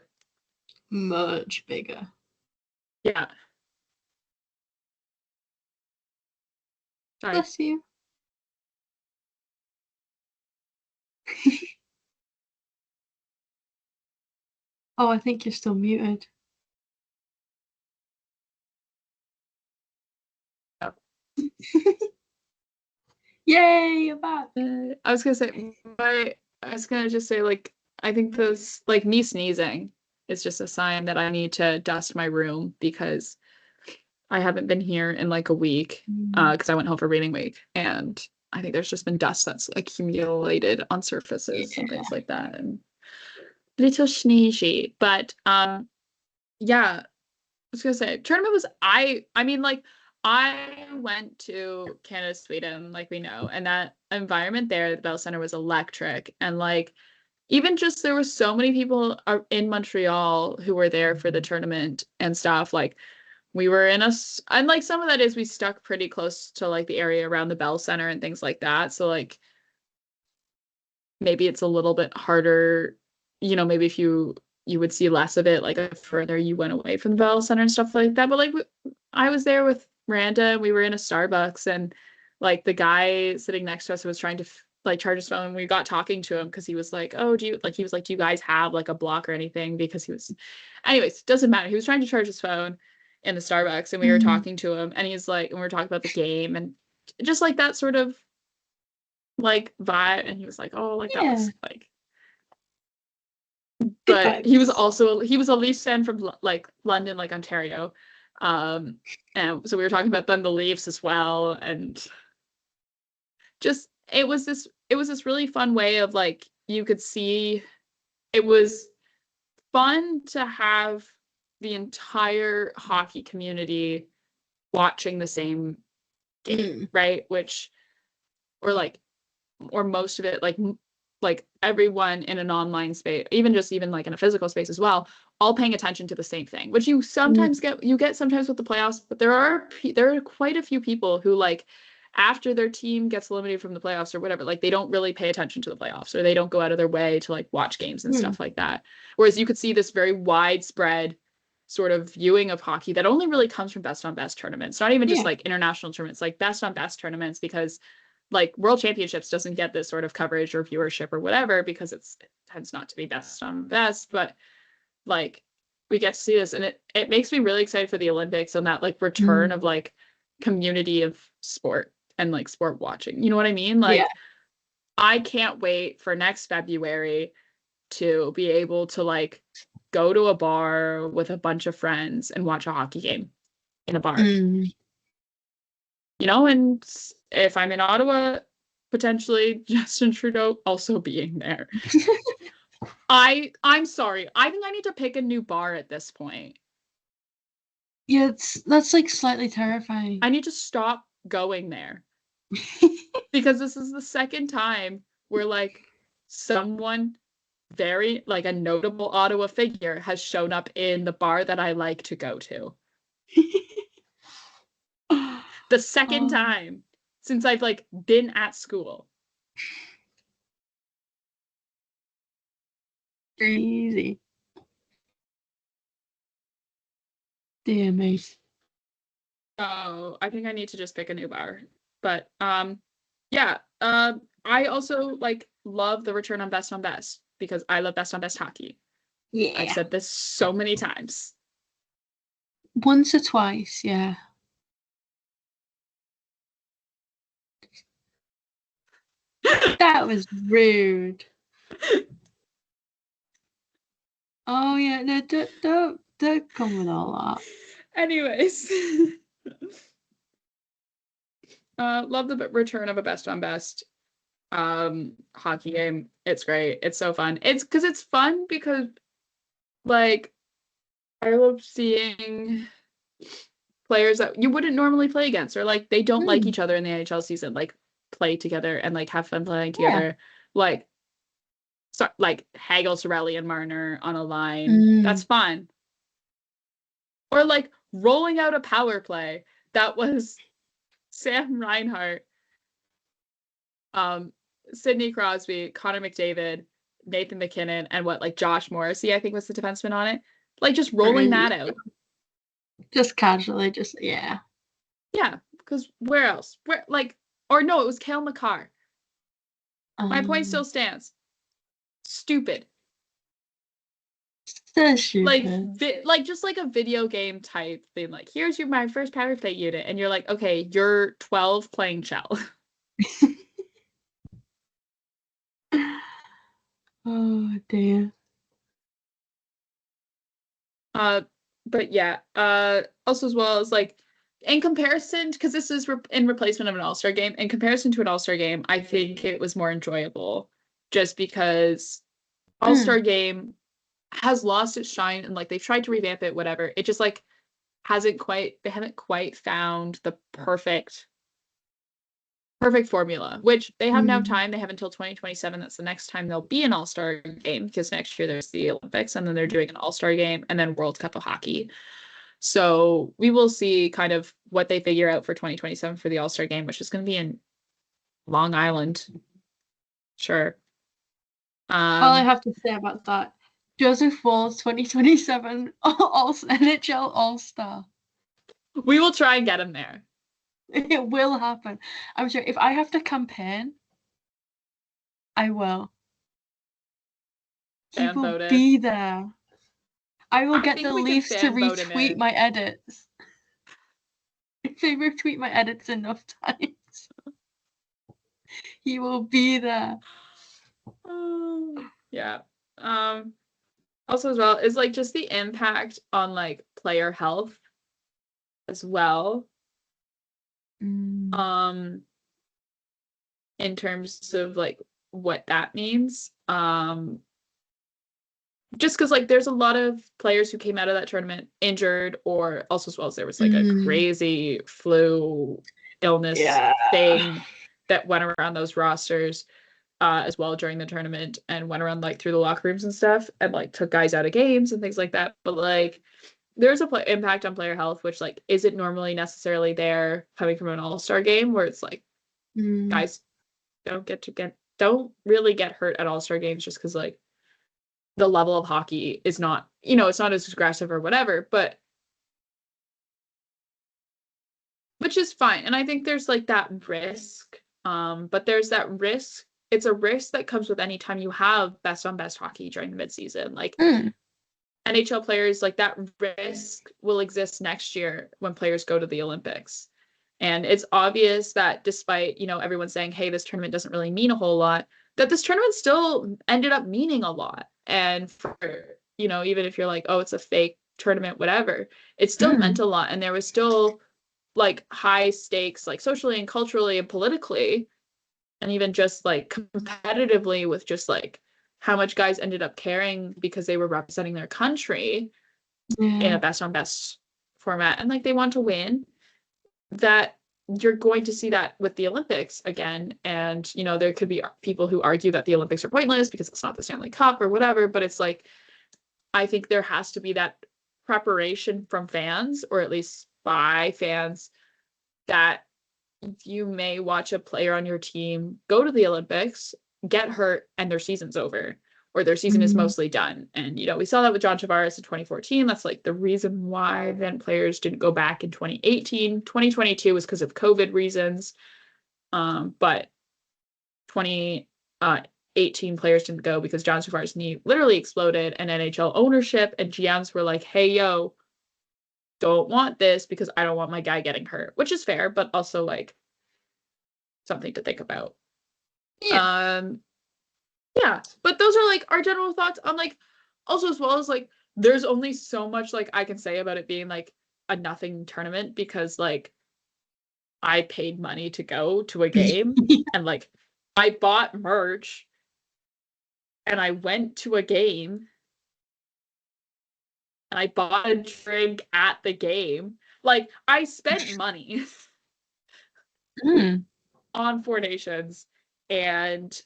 much bigger. Yeah. Sorry. Bless you. Oh, I think you're still muted. Oh. Yay, you're back. I was gonna say, I was gonna just say, like, I think this, like, me sneezing is just a sign that I need to dust my room because I haven't been here in like a week because I went home for reading week, and I think there's just been dust that's accumulated on surfaces and things like that, and little sneezy. But yeah, I was gonna say tournament was I mean, like, I went to Canada, Sweden, like we know, and that environment there at the Bell Center was electric. And like even just there were so many people in Montreal who were there for the tournament and stuff. Like we were in and like some of that is we stuck pretty close to like the area around the Bell Center and things like that. So like maybe it's a little bit harder, you know, maybe if you would see less of it like the further you went away from the Bell Center and stuff like that. But like I was there with Miranda and we were in a Starbucks, and like the guy sitting next to us was trying to like charge his phone. We got talking to him because he was like, oh, do you guys have like a block or anything? Because he was, anyways, doesn't matter. He was trying to charge his phone in the Starbucks, and we were talking to him, and he's like, and we were talking about the game and just like that sort of like vibe. And he was like, oh, like that was like, but he was a Leafs fan from like London, like Ontario. And so we were talking about then the Leafs as well, and just it was this really fun way of like you could see it was fun to have the entire hockey community watching the same game, right? Which or most of it, like everyone in an online space, even like in a physical space as well, all paying attention to the same thing, which you sometimes get sometimes with the playoffs. But there are quite a few people who like after their team gets eliminated from the playoffs or whatever, like they don't really pay attention to the playoffs, or they don't go out of their way to like watch games and stuff like that. Whereas you could see this very widespread sort of viewing of hockey that only really comes from best on best tournaments, not even just like international tournaments, like best on best tournaments, because like World Championships doesn't get this sort of coverage or viewership or whatever because it tends not to be best on best. But like we get to see this, and it makes me really excited for the Olympics and that like return of like community of sport and like sport watching. You know what I mean? Like I can't wait for next February to be able to like go to a bar with a bunch of friends and watch a hockey game in a bar. You know, and if I'm in Ottawa, potentially Justin Trudeau also being there. I'm sorry. I think I need to pick a new bar at this point. Yeah, that's like slightly terrifying. I need to stop going there. Because this is the second time where like someone very like a notable Ottawa figure has shown up in the bar that I like to go to. The second time. since I've like been at school. Crazy. Dear me. Oh, I think I need to just pick a new bar. But yeah. I also like love the return on Best because I love Best on Best hockey. Yeah. I've said this so many times. Once or twice, yeah. That was rude. Oh yeah, no, don't come with all that. Anyways. Love the return of a Best on Best hockey game. It's great. It's so fun. It's fun because like I love seeing players that you wouldn't normally play against, or like they don't like each other in the NHL season, like play together and like have fun playing together. Like like Hagel, Sorelli, and Marner on a line. That's fun. Or like rolling out a power play that was Sam Reinhart, Sidney Crosby, Connor McDavid, Nathan McKinnon, and like Josh Morrissey, I think was the defenseman on it. Like just rolling that out. Just casually, just yeah. Yeah, because where else? Where like, or no, it was Cale Makar. My point still stands. Stupid. So stupid. Like just like a video game type thing. Like, here's my first power play unit, and you're like, okay, you're 12 playing shell. Oh dear. But yeah. Also as well as like in comparison, because this is in replacement of an All-Star game. In comparison to an All-Star game, I think it was more enjoyable, just because All-Star game has lost its shine and like they've tried to revamp it, whatever. It just like they haven't quite found the perfect formula, which they have now time. They have until 2027. That's the next time there'll be an All-Star game, because next year there's the Olympics and then they're doing an All-Star game and then World Cup of Hockey. So we will see kind of what they figure out for 2027 for the All-Star game, which is going to be in Long Island. Sure. All I have to say about that, Joseph Woll's 2027 NHL All-Star. We will try and get him there. It will happen. I'm sure if I have to campaign, I will. He will be there. I will get the Leafs to retweet my edits. If they retweet my edits enough times, he will be there. Yeah. Also as well is like just the impact on like player health as well. In terms of like what that means. Just because like there's a lot of players who came out of that tournament injured, or also as well as there was like a crazy flu illness thing that went around those rosters as well during the tournament, and went around like through the locker rooms and stuff, and like took guys out of games and things like that. But like there's a impact on player health, which like isn't normally necessarily there coming from an all-star game, where it's like guys don't really get hurt at all-star games, just because like the level of hockey is not, it's not as aggressive or whatever, but which is fine. And I think there's like that risk, but there's that risk. It's a risk that comes with any time you have best on best hockey during the midseason. Like NHL players, like that risk will exist next year when players go to the Olympics. And it's obvious that despite, everyone saying, hey, this tournament doesn't really mean a whole lot, that this tournament still ended up meaning a lot. And for, even if you're like, oh, it's a fake tournament, whatever, it still meant a lot. And there was still like high stakes, like socially and culturally and politically, and even just like competitively, with just like how much guys ended up caring because they were representing their country in a best on best format. And like they want to win, that you're going to see that with the Olympics again. And, there could be people who argue that the Olympics are pointless because it's not the Stanley Cup or whatever, but it's like, I think there has to be that preparation from fans, or at least by fans, that you may watch a player on your team go to the Olympics, get hurt, and their season's over, or their season is mostly done. And, we saw that with John Tavares in 2014. That's like the reason why then players didn't go back in 2018. 2022 was because of COVID reasons. But 2018 players didn't go because John Tavares' knee literally exploded, and NHL ownership and GMs were like, hey, yo, don't want this because I don't want my guy getting hurt, which is fair, but also like something to think about. Yeah. Yeah, but those are like our general thoughts on like, also as well as like there's only so much like I can say about it being like a nothing tournament because like I paid money to go to a game and like I bought merch and I went to a game and I bought a drink at the game. Like I spent money on Four Nations, and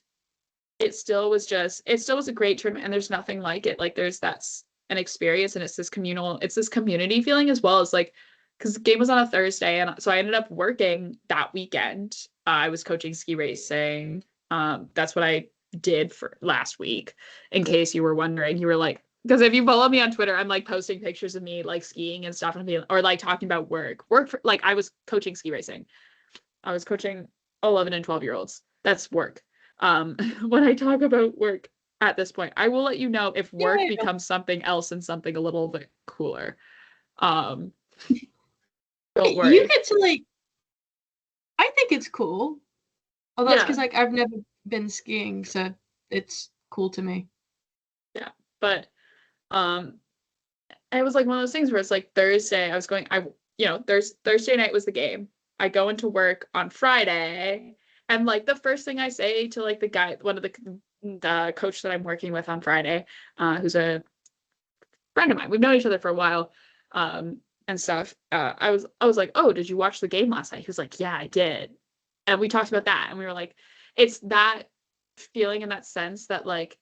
it still was a great tournament, and there's nothing like it. Like that's an experience, and it's this community feeling as well as like, because the game was on a Thursday, and so I ended up working that weekend. I was coaching ski racing. That's what I did for last week, in case you were wondering. You were like, because if you follow me on Twitter, I'm like posting pictures of me like skiing and stuff, and or like talking about work for, like I was coaching ski racing. I was coaching 11 and 12-year-olds. That's work. When I talk about work at this point, I will let you know if work becomes something else and something a little bit cooler. Don't worry. You get to like, I think it's cool. Although that's because like I've never been skiing, so it's cool to me. Yeah, but it was like one of those things where it's like Thursday, Thursday night was the game. I go into work on Friday, and like the first thing I say to like the guy, one of the coach that I'm working with on Friday, who's a friend of mine. We've known each other for a while, and stuff. I was like, oh, did you watch the game last night? He was like, yeah, I did. And we talked about that, and we were like, it's that feeling and that sense that like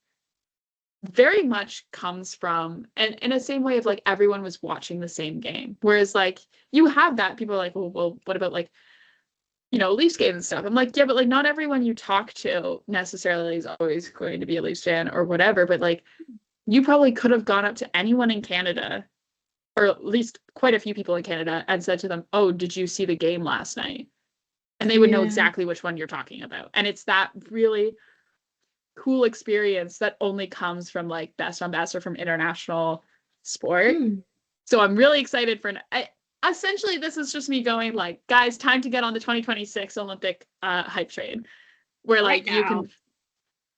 very much comes from, and in the same way of like everyone was watching the same game. Whereas like you have that, people are like, well, what about like, Leafs games and stuff? I'm like, yeah, but like not everyone you talk to necessarily is always going to be a Leafs fan or whatever. But like you probably could have gone up to anyone in Canada, or at least quite a few people in Canada, and said to them, oh, did you see the game last night? And they would know exactly which one you're talking about. And it's that really cool experience that only comes from like best on best or from international sport. So I'm really excited for essentially this is just me going like, guys, time to get on the 2026 Olympic hype train, where like you can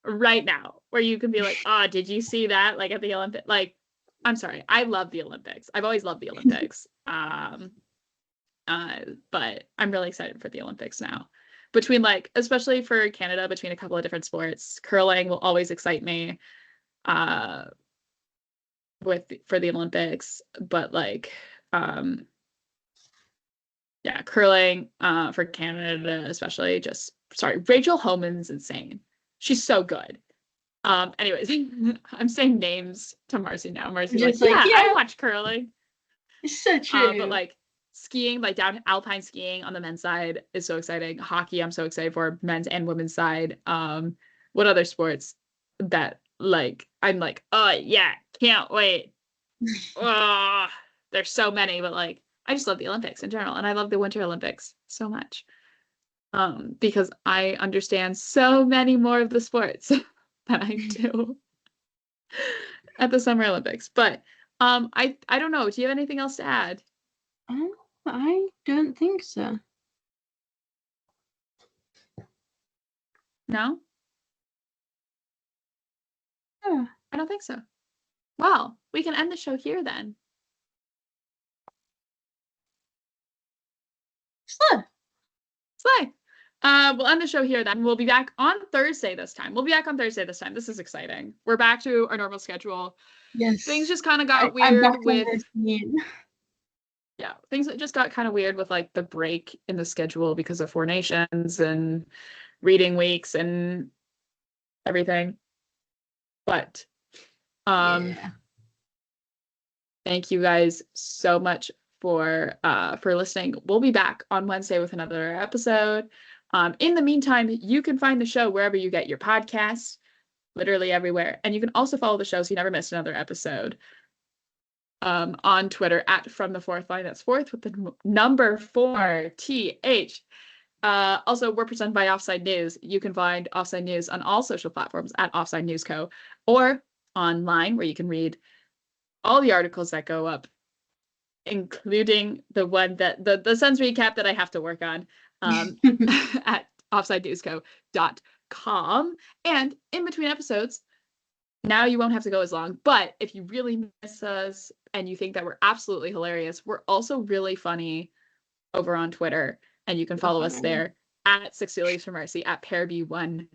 right now, where you can be like, oh, did you see that like at the Olympic? Like, I'm sorry, I love the Olympics. I've always loved the Olympics. But I'm really excited for the Olympics now. Between like, especially for Canada, between a couple of different sports, curling will always excite me for the Olympics. But like, curling for Canada, especially, just sorry, Rachel Homan's insane. She's so good. Anyways, I'm saying names to Marcie now. Marcie's like, yeah, I watch curling. It's so true. But like skiing, like down alpine skiing on the men's side is so exciting. Hockey, I'm so excited for men's and women's side. What other sports that like I'm like, oh yeah, can't wait. Oh, there's so many, but like I just love the Olympics in general, and I love the Winter Olympics so much. Because I understand so many more of the sports than I do at the Summer Olympics. But I don't know. Do you have anything else to add? I don't think so. No? Yeah. I don't think so. Well, we can end the show here then. Slay. We'll end the show here then. We'll be back on Thursday this time. This is exciting. We're back to our normal schedule. Yes. Things just kind of got weird with... Yeah, things just got kind of weird with like the break in the schedule because of Four Nations and reading weeks and everything. But thank you guys so much for listening. We'll be back on Wednesday with another episode. In the meantime, you can find the show wherever you get your podcasts, literally everywhere. And you can also follow the show so you never miss another episode. On Twitter at From the Fourth Line. That's fourth with the number 4 TH. Also, we're presented by Offside News. You can find Offside News on all social platforms at Offside News Co. or online where you can read all the articles that go up, including the one that the Suns recap that I have to work on at offsidenewsco.com. And in between episodes, now you won't have to go as long, but if you really miss us and you think that we're absolutely hilarious, we're also really funny over on Twitter, and you can follow us there at 60 Leaves from Marcie, at PearB1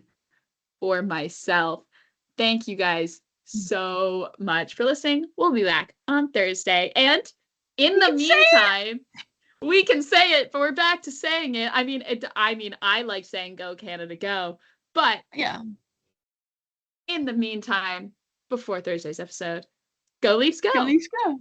for myself. Thank you guys so much for listening. We'll be back on Thursday, and in the meantime, we can say it, but we're back to saying it. I mean, I like saying "Go Canada, go," but yeah. In the meantime, before Thursday's episode, go Leafs, go! Go Leafs, go!